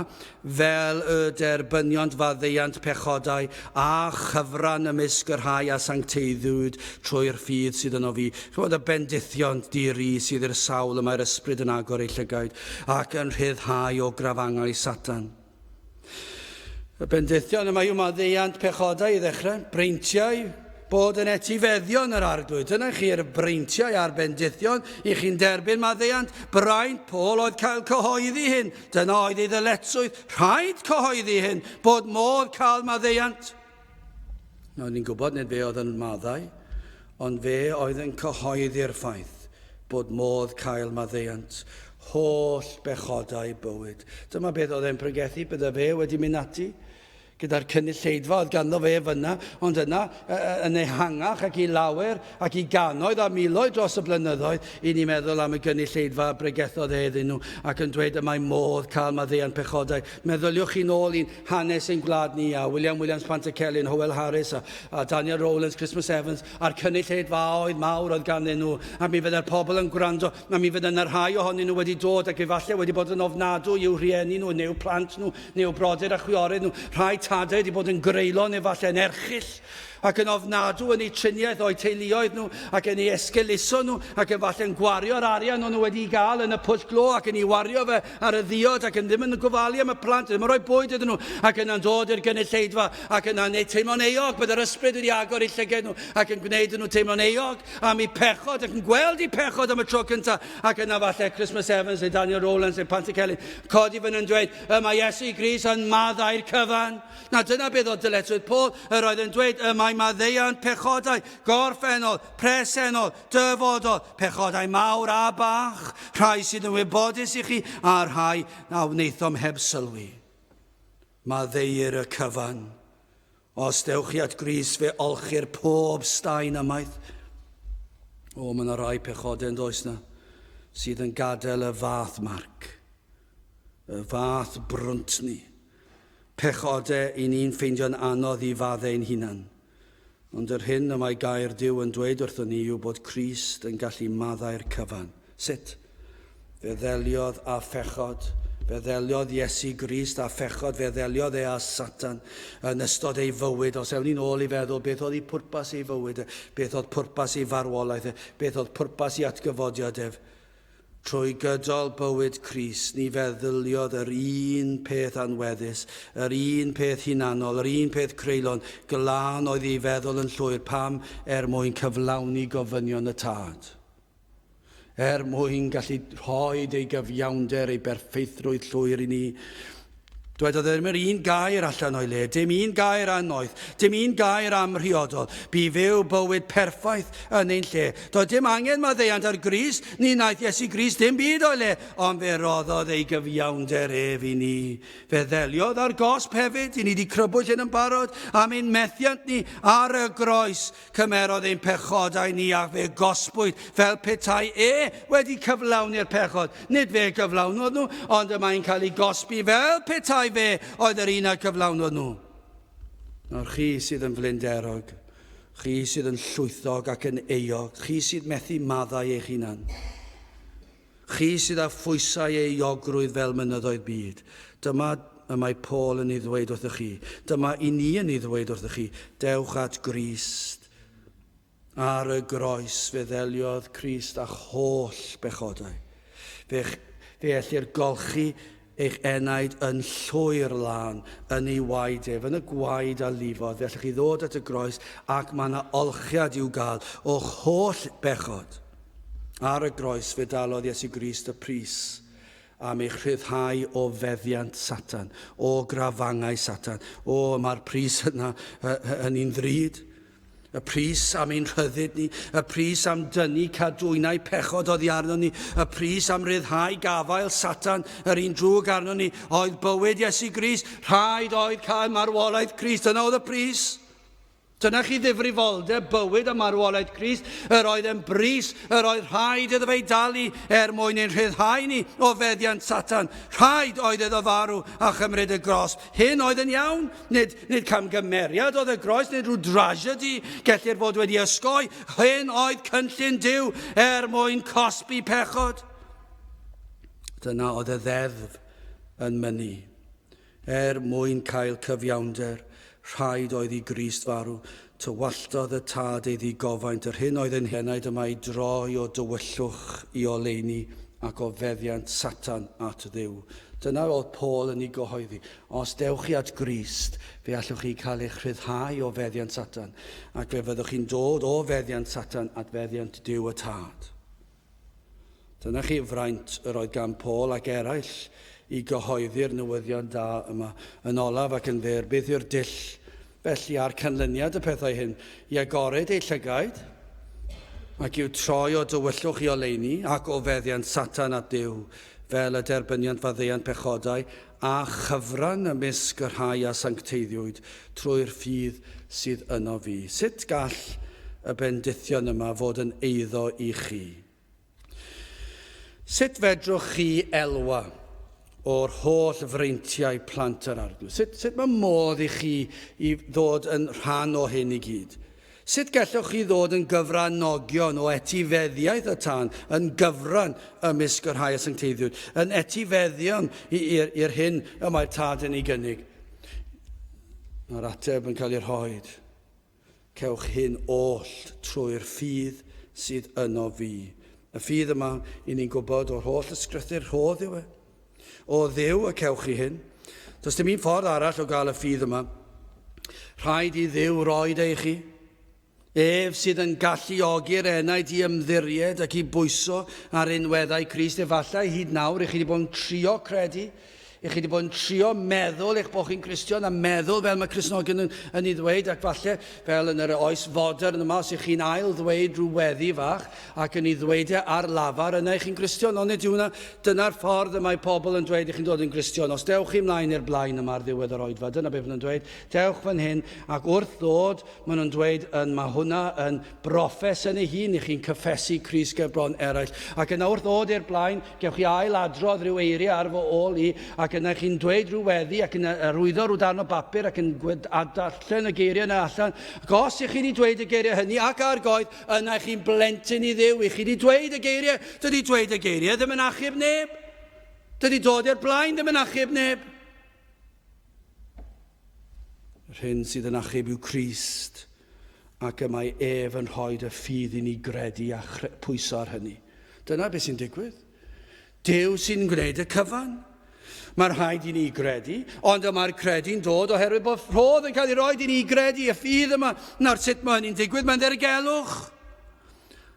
fel y derbyniant faddeuant pechodau a chyfran ymysg yr rhai a sancteiddwyd trwy'r ffydd sydd yno fi. Chymod y bendithion diri sydd i'r sawl y mae'r ysbryd yn agor ei llygaid ac yn rhyddhau o grafangau Satan. Y bendithion yma yw maddeuant pechodau i ddechrau, breintiau, bod yn etifeddion yr arglwydd. Dyna chi'r breintiau a'r bendithion i chi'n derbyn maddeuant. Braint Paul oedd cael cyhoeddi hyn. Dyna oedd ei ddyletswydd. Rhaid cyhoeddi hyn bod modd cael maddeuant. Nawr ni'n gwybod nid fe oedd yn maddau, ond fe oedd yn cyhoeddi'r ffaith bod modd cael maddeuant. Holl bechodau bywyd. Dyma beth oedd e'n pregethu, bydde fe wedi mynd ati gyda'r cynulleidfa oedd ganddo fe fyna, ond yna yn ehangach ac i lawer ac i ganoedd a miloedd dros y blynyddoedd i ni meddwl am y cynulleidfa bregethodd iddyn nhw ac yn dweud y mae modd cael maddeuant pechodau. Meddyliwch chi nôl i'n hanes ein gwlad ni a William Williams Pantycelyn, Howell Harris a Daniel Rowlands, Christmas Evans a'r cynulleidfaoedd mawr oedd ganddyn nhw a mi fydda'r pobl yn gwrando a mi fydda'n rhai ohonyn nhw wedi dod ac efallai wedi bod yn ofnadw i'w rhieni nhw, neu plant nhw, neu brodyr a chwiorydd nhw. Rhai tadau wedi bod yn greulon efallai yn erchill ac yn ofnadw yn eu triniaeth o'i teuluoedd nhw ac yn eu esgeluso nhw ac efallai'n gwario'r arian nhw wedi gael yn y pwll glo ac yn ei wario fe ar y ddiod ac yn ddim yn gofalu am y plant, ddim yn rhoi bwyd iddyn nhw ac yna'n dod i'r gynulleidfa ac yna'n neud teimlo'n euog bydd yr ysbryd wedi agor eu llyged nhw ac yn gwneud nhw teimlo'n euog am eu pechod ac yn gweld eu pechod am y tro cyntaf ac yna falle Christmas Evans neu Daniel Rowlands neu Pantycelyn codi fy'n yn dweud mae Iesu Grist yn maddau'r cyfan. Na dyna beth oedd dyletswydd Paul yr oedd yn dweud mae maddeuant pechodau, gorffennol, presennol, dyfodol, pechodau mawr a bach, rhai sydd yn wybodus i chi a rhai na wneithom heb sylwi. Maddeuir y cyfan. Os dewch chi at Grist fe olchi'r pob staen ymaith. O, mae yna rai pechodau yn does na sydd yn gadael y fath marc, y fath brwnt ni. Pechodau i ni'n ffeindio'n anodd i faddau'n hunan. Ond yr hyn y mae gair Duw yn dweud wrthon ni yw bod Crist yn gallu maddau'r cyfan. Sut? Fe ddeliodd a phechod, fe ddeliodd Iesu Grist a phechod, fe ddeliodd a Satan yn ystod ei fywyd. Os ewn ni'n ôl i feddwl beth oedd ei pwrpas ei fywyd, beth oedd pwrpas ei farwolaeth, beth oedd pwrpas ei atgyfodiad ef. Trwy gydol bywyd Crist, ni feddyliodd yr un peth anweddus, yr un peth hunanol, yr un peth creulon, glân oedd ei feddwl yn llwyr pam mwyn cyflawni gofynion y tad. Mwyn gallu rhoi ei gyfiawnder, ei berffeithrwydd llwyr i ni. Dwedodd ddim yr un gair allan o'i le, dim un gair anoeth, dim un gair amrhiodol. Bu fyw bywyd perffaith yn ein lle. Doedd dim angen maddeuant ar Grist, ni wnaeth Iesu Grist dim byd o'i le, ond fe roddodd ei gyfiawnder ef i ni. Fe ddeliodd ar gosb hefyd, i ni wedi crybwyll hyn yn barod, am ein methiant ni ar y groes, cymerodd ein pechodau ni a fe gosbwyd fel petai wedi cyflawni'r pechod. Nid fe gyflawnodd nhw, ond mae'n cael ei gosbi fel petai fe oedd yr un a cyflawnodd nhw. Nawr chi sydd yn flinderog, chi sydd yn llwythog ac yn euog, chi sydd methu maddau eich hunan, chi sydd â phwysau ei iogrwydd fel mynyddoedd byd, dyma y mae Paul yn ei ddweud wrthych chi, dyma i ni yn ei ddweud wrthych chi, dewch at Grist. Ar y groes fe ddeliodd Crist a'ch holl bechodau. Fe ellir golchi eich enaid yn llwyr lan yn ei waed ef, yn y gwaed a lifodd. Fe allwch chi ddod at y groes ac mae yna olchiad i'w gael o'ch holl bechod. Ar y groes fe dalodd Iesu Grist y pris am eich rhyddhau o feddiant Satan, o grafangau Satan. O, mae'r pris yna yn un ddrud. Y pris am ein rhyddid ni, y pris am dynnu cadwynau pechod oddi arno ni, y pris am ryddhau gafael Satan, yr un drwg arno ni, oedd bywyd Iesu Grist, rhaid oedd cael marwolaeth Crist, yna oedd y pris. Dyna chi ddifrifoldeb bywyd y marwolaeth Crist, yr oedd yn bris, yr oedd rhaid iddo fe dalu mwyn ein rhyddhau ni o feddiant Satan. Rhaid oedd iddo farw a chymryd y gros. Hyn oedd yn iawn, nid camgymeriad oedd y groes, nid rhyw drasiedi gellir fod wedi ysgoi. Hyn oedd cynllun Duw mwyn cosbi pechod. Dyna oedd y ddeddf yn mynnu. Mwyn cael cyfiawnder, rhaid oedd i Grist farw, tywallodd y tad ei ddigofaint, yr hyn oedd yn henaid yma i droi o dywyllwch i oleuni ac o feddiant Satan at Dduw. Dyna oedd Paul yn ei gyhoeddi. Os dewch chi at Grist, fe allwch chi cael eich rhyddhau o feddiant Satan, ac fe fyddwch chi'n dod o feddiant Satan at feddiant Duw y tad. Dyna chi fraint yr oedd gan Paul ac eraill i gyhoeddi'r newyddion da yma yn olaf ac yn ddir. Beth yw'r dull felly ar canlyniad y pethau hyn? I agored ei llygaid ac i'w troi o dywyllwch i oleuni ac o feddiant Satan at Duw fel y derbyniant faddeuant pechodau a chyfran ymysg yr rhai a sancteiddiwyd trwy'r ffydd sydd yno fi. Sut gall y bendithion yma fod yn eiddo i chi? Sut fedrwch chi elwa o'r holl freintiau plant yr arglwydd? Sut mae modd i chi i ddod yn rhan o hyn i gyd? Sut gallwch chi ddod yn gyfranogion o etifeddiaeth y tân, yn gyfran ymysg yr rhai a sancteiddiwyd, yn etifeddion i'r hyn y mae'r tad yn ei gynnig? Mae'r ateb yn cael ei rhoi. Cewch hyn oll trwy'r ffydd sydd yno fi. Y ffydd yma, i ni'n gwybod o'r holl ysgrythu'r rhodd yw e. O Dduw y cewch chi hyn. Does dim un ffordd arall o gael y ffydd yma. Rhaid i Dduw roed ei chi. Sydd yn galluogi'r enaid i ymddiried ac i bwyso ar unweddau Crist. Efallai hyd nawr i chi wedi bod yn trio credu, i chi wedi bod yn trio meddwl eich bod chi'n Cristion a meddwl fel mae Cristnogion yn ei ddweud, ac falle fel yn yr oes fodern yma, os ych chi'n ail ddweud rhyw weddi fach ac yn ei ddweud ar lafar, yna chi'n Cristion. Ond nid yw'na, dyna'r ffordd y mae pobl yn dweud i chi'n dod yn Cristion. Os dewch chi ymlaen i'r blaen yma ar ddiwedd yr oedfa, dyna beth maen nhw'n dweud. Dewch fan hyn, ac wrth ddod, maen nhw'n dweud, mae hwnna yn broffes yn ei hun i chi'n cyffesu Crist ger bron eraill. Ac yna wrth ddod i'r blaen, gewch chi ail adrodd rhyw eiriau ar fy ôl i, ac yna chi'n dweud rhyw weddi ac yn arwyddo rhyw darn o bapur ac yn darllen y geiriau yna allan. Ac os ych chi wedi dweud y geiriau hynny ac ar goed, yna chi'n blentyn i Dduw. Ych chi wedi dweud y geiriau, dydy dweud y geiriau ddim yn achub neb. Dydy dod i'r blaen ddim yn achub neb. Yr hyn sydd yn achub yw Crist, ac y mae yn rhoi y ffydd i ni gredu a pwyso ar hynny. Dyna beth sy'n digwydd. Duw sy'n gwneud y cyfan. Mae'r rhaid i ni gredu, ond mae'r credu'n dod oherwydd bod rhodd yn cael ei roi i ni gredu y ffydd yma. Nawr sut mae hynny'n digwydd? Mae'n ddirgelwch.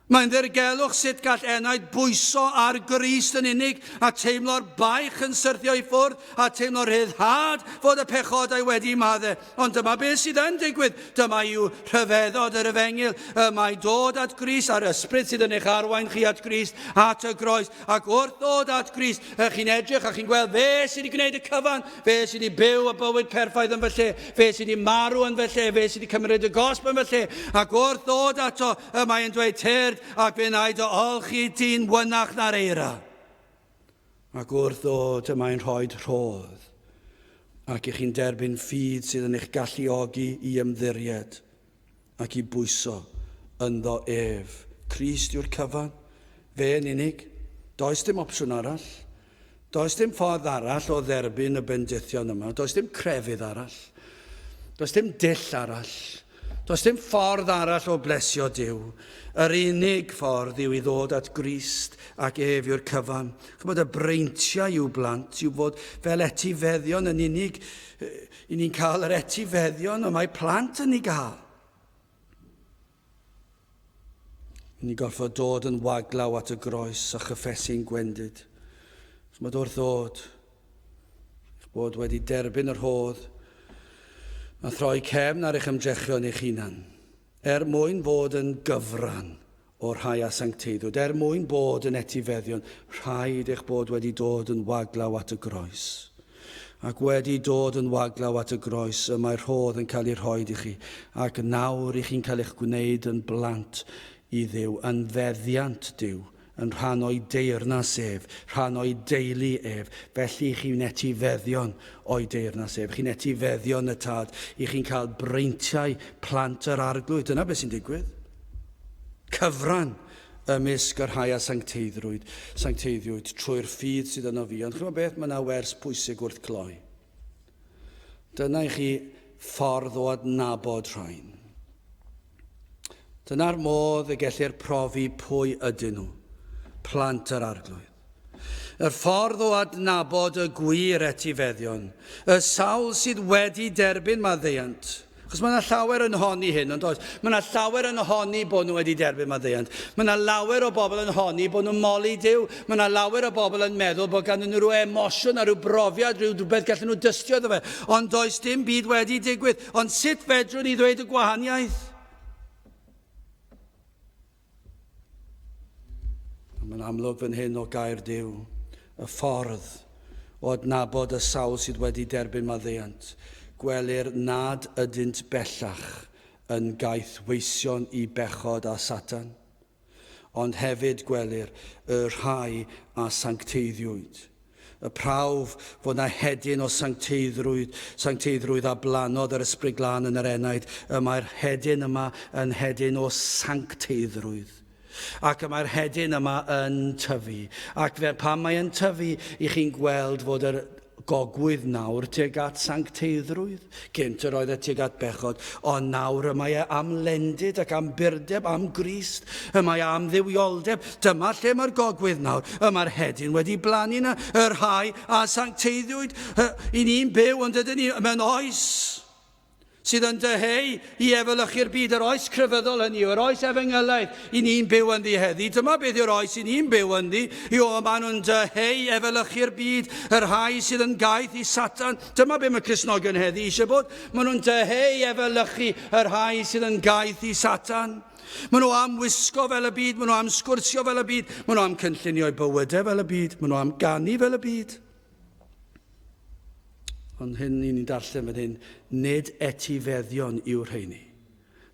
Mae'n ddirgelwch sut gall enaid bwyso ar Grist yn unig a teimlo'r baich yn syrthio i ffwrdd a teimlo'r rhyddhad fod y pechodau wedi maddau. Ond dyma beth sydd yn digwydd. Dyma yw rhyfeddod yr efengil. Mae dod at Grist a'r ysbryd sydd yn eich arwain chi at Grist, at y groes. Ac wrth ddod at Grist, chi'n edrych a chi'n gweld fe sydd wedi gwneud y cyfan, fe sydd wedi byw y bywyd perffaith yn fy lle, fe sydd wedi marw yn fy lle, fe sydd wedi cymryd y gosb yn fy lle. Ac wrth ddod ato, mae'n dweud tyrd, ac fe wnaed o olchi dyn wynach na'r eira. Ac wrth ddod mae'n rhoi rhodd, ac chi'n derbyn ffydd sydd yn eich galluogi i ymddiried ac i bwyso ynddo ef. Crist yw'r cyfan, fe yn unig. Does dim opsiwn arall. Does dim ffordd arall o dderbyn y bendithion yma. Does dim crefydd arall. Does dim dull arall. Does dim ffordd arall o blesio Duw. Yr unig ffordd yw i ddod at Grist ac ef yw'r cyfan. Chymod, y breintiau yw blant, yw fod fel etifeddion yn unig. I ni'n cael yr etifeddion y mae plant yn ei gael. I ni gorfod dod yn waglaw at y groes a chyffesu'n gwendid. Chymod, wrth ddod, bod wedi derbyn yr rhodd, a throi cefn ar eich ymdrechion eich hunan, mwyn bod yn gyfran o'r rhai a sancteiddwyd, mwyn bod yn etifeddion, rhaid eich bod wedi dod yn waglaw at y groes. ac wedi dod yn waglaw at y groes, y mae'r rhodd yn cael ei rhoi i chi, ac nawr i chi'n cael eich gwneud yn blant i Dduw, yn feddiant Duw, yn rhan o'i deyrnas ef, rhan o'i deulu ef. Felly chi'n etifeddion o'i deyrnas ef. Chi'n etifeddion y tad. I chi'n cael breintiau plant yr arglwydd. Dyna beth sy'n digwydd. Cyfran ymysg yr rhai a sancteiddiwyd trwy'r ffydd sydd yno fi. Ond chi'n meddwl beth, mae yna wers pwysig wrth cloi. Dyna i chi ffordd o adnabod rhain. Dyna'r modd y gellir profi pwy ydyn nhw. Plant yr arglwydd. Yr ffordd o adnabod y gwir etifeddion, y sawl sydd wedi derbyn maddeuant. Chos mae yna llawer yn honni hyn, ond oes? Mae yna llawer yn honni bod nhw wedi derbyn maddeuant. Mae yna lawer o bobl yn honni bod nhw'n moli Duw. Mae yna lawer o bobl yn meddwl bod ganddyn nhw rhyw emosiwn a rhyw brofiad, rhywbeth gallen nhw dystio iddo fe. Ond does dim byd wedi digwydd. Ond sut fedrwn ni ddweud y gwahaniaeth? Mae'n amlwg fan hyn o gair Duw, y ffordd o adnabod y sawl sydd wedi derbyn maddeuant. Gwelir nad ydynt bellach yn gaethweision i bechod a Satan, ond hefyd gwelir y rhai a sancteiddiwyd. Y prawf fod yna hedyn o sancteiddrwydd a blanodd yr ysbryd glân yn yr enaid, y mae'r hedyn yma yn hedyn o sancteiddrwydd. Ac mae'r hedyn yma yn tyfu. Ac pan mae'n tyfu, i chi'n gweld fod yr gogwydd nawr tuag at sancteiddrwydd. Gynt yr oedd e tuag at bechod, ond nawr y mae e am lendid ac am byrdeb, am Grist, y mae am ddiwioldeb. Dyma lle mae'r gogwydd nawr. Y mae'r hedyn wedi blannu yna, yr rhai a sancteiddiwyd. I ni'n byw, ond ydyn ni mewn oes sydd yn dyheu i efelychu'r byd, yr oes crefyddol hynny, yr oes efengylaeth i ni'n byw ynddi heddi. Dyma beth yw'r oes i ni'n byw ynddi. Maen nhw'n dyheu efelychu'r byd, yr rhai sydd yn gaeth i Satan. Dyma beth mae Cristnogion heddi eisiau bod. Maen nhw'n dyheu efelychu yr rhai sydd yn gaeth i Satan. Maen nhw am wisgo fel y byd, maen nhw am sgwrsio fel y byd, maen nhw am cynllunio'u bywydau fel y byd, maen nhw am ganu fel y byd. Ond hyn ni'n darllen fan hyn, nid etifeddion yw'r rheini.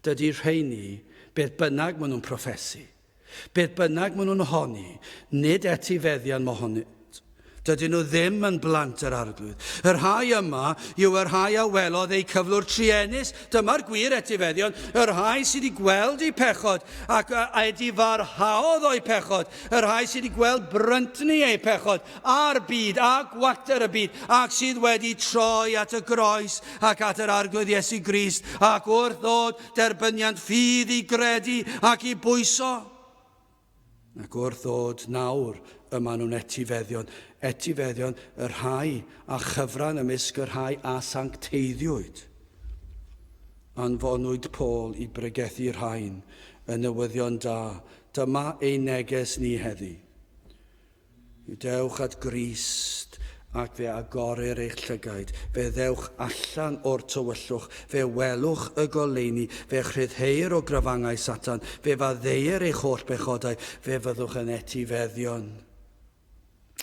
Dydy rheini, beth bynnag maen nhw'n proffesu, beth bynnag maen nhw'n honni, nid etifeddion mohonynt. Dydyn nhw ddim yn blant yr arglwydd. Yr rhai yma yw yr rhai a welodd eu cyflwr trienus. Dyma'r gwir etifeddion. Yr rhai sydd wedi gweld eu pechod ac wedi farhaodd o'i pechod. Yr rhai sydd wedi gweld bryntni eu pechod a'r byd a gwacter y byd ac sydd wedi troi at y groes ac at yr arglwydd Iesu Grist ac wrth ddod derbyniant ffydd i gredu ac i bwyso. Ac wrth ddod nawr yma nhw'n etifeddion, y rhai a chyfran ymysg y rhai a sancteiddiwyd. Anfonwyd Paul i bregethu'r rhain y newyddion da. Dyma ei neges ni heddi. Dewch at Grist ac fe agorir eich llygaid. Fe ddewch allan o'r tywyllwch. Fe welwch y goleuni. Fe chryddheir o gryfangau Satan. Fe faddeuir eich holl bechodau. Fe fyddwch yn etifeddion.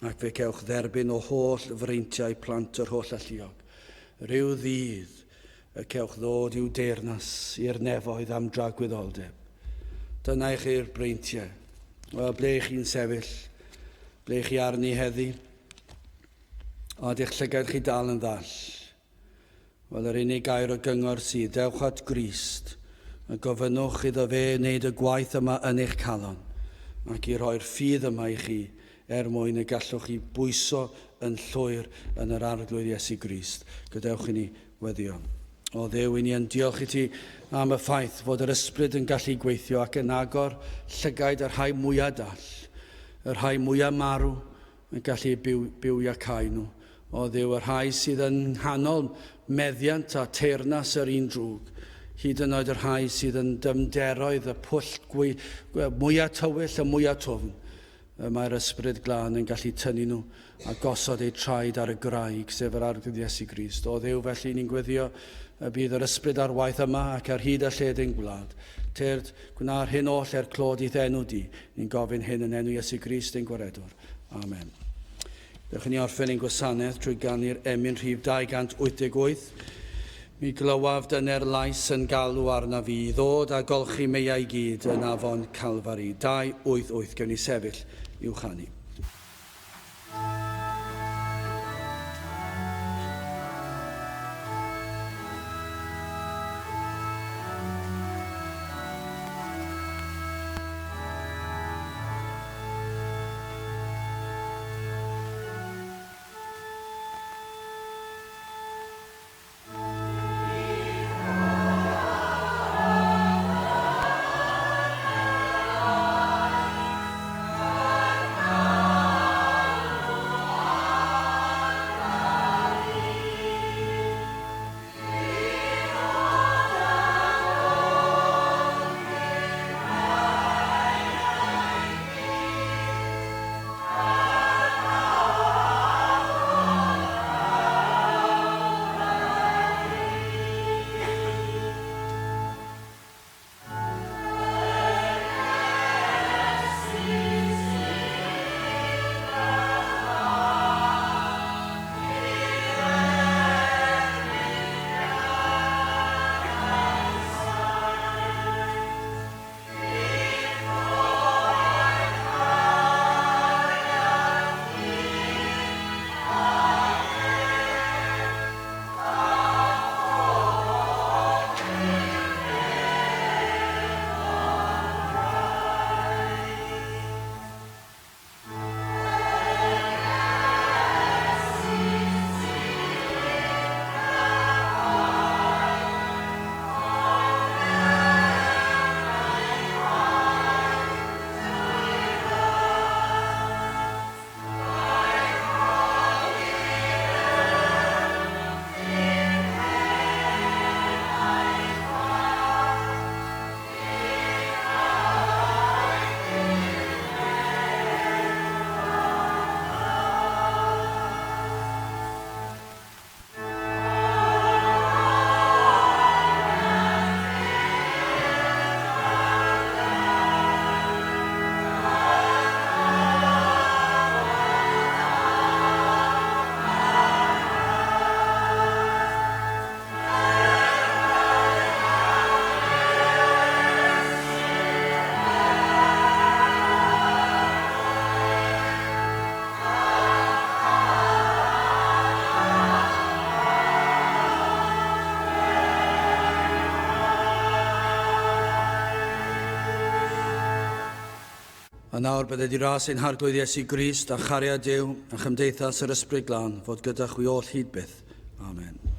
Ac fe cewch dderbyn o holl freintiau plant yr holl alluog. Rhyw ddydd y cewch ddod i'w deyrnas i'r nefoedd am dragwyddoldeb. Dyna i chi'r breintiau. Wel, ble chi'n sefyll? Ble chi arni heddi? Ond eich llygaid chi dal yn ddall. Wel, yr unig gair o gyngor sydd, dewch at Grist, a gofynnwch iddo fe wneud y gwaith yma yn eich calon, ac i roi'r ffydd yma i chi, mwyn y gallwch chi bwyso yn llwyr yn yr arglwydd Iesu Grist. Gadewch i ni weddio. O Dduw, i ni yn diolch i ti am y ffaith fod yr ysbryd yn gallu gweithio ac yn agor llygaid yr rhai mwyaf dall, yr rhai mwyaf marw yn gallu byw ac ai nhw. O Dduw, yr rhai sydd yn nghanol meddiant a teyrnas yr un drwg, hyd yn oed yr rhai sydd yn dymderoedd y pwll mwyaf tywyll a mwyaf twfn. Mae'r ysbryd glân yn gallu tynnu nhw a gosod eu traed ar y graig, sef yr arglwydd Iesu Grist. O Dduw, felly ni'n gweddio y bydd yr ysbryd ar waith yma ac ar hyd a lled ein gwlad. Tyrd, gwna'r hyn oll clod i ddenw di. Ni'n gofyn hyn yn enw Iesu Grist ein gwaredwr. Amen. Dewch i ni orffen ein gwasanaeth trwy gannu'r emyn rhif 288. Mi glywaf dyna'r lais yn galw arna fi i ddod a golchi meiau i gyd yn afon Calfari. 288, gewn ni sefyll i'w chanu. A nawr bydde di ras ein harglwydd Iesu Grist a chariad Duw a chymdeithas yr Ysbryd Glân fod gyda chwi oll hyd byth. Amen.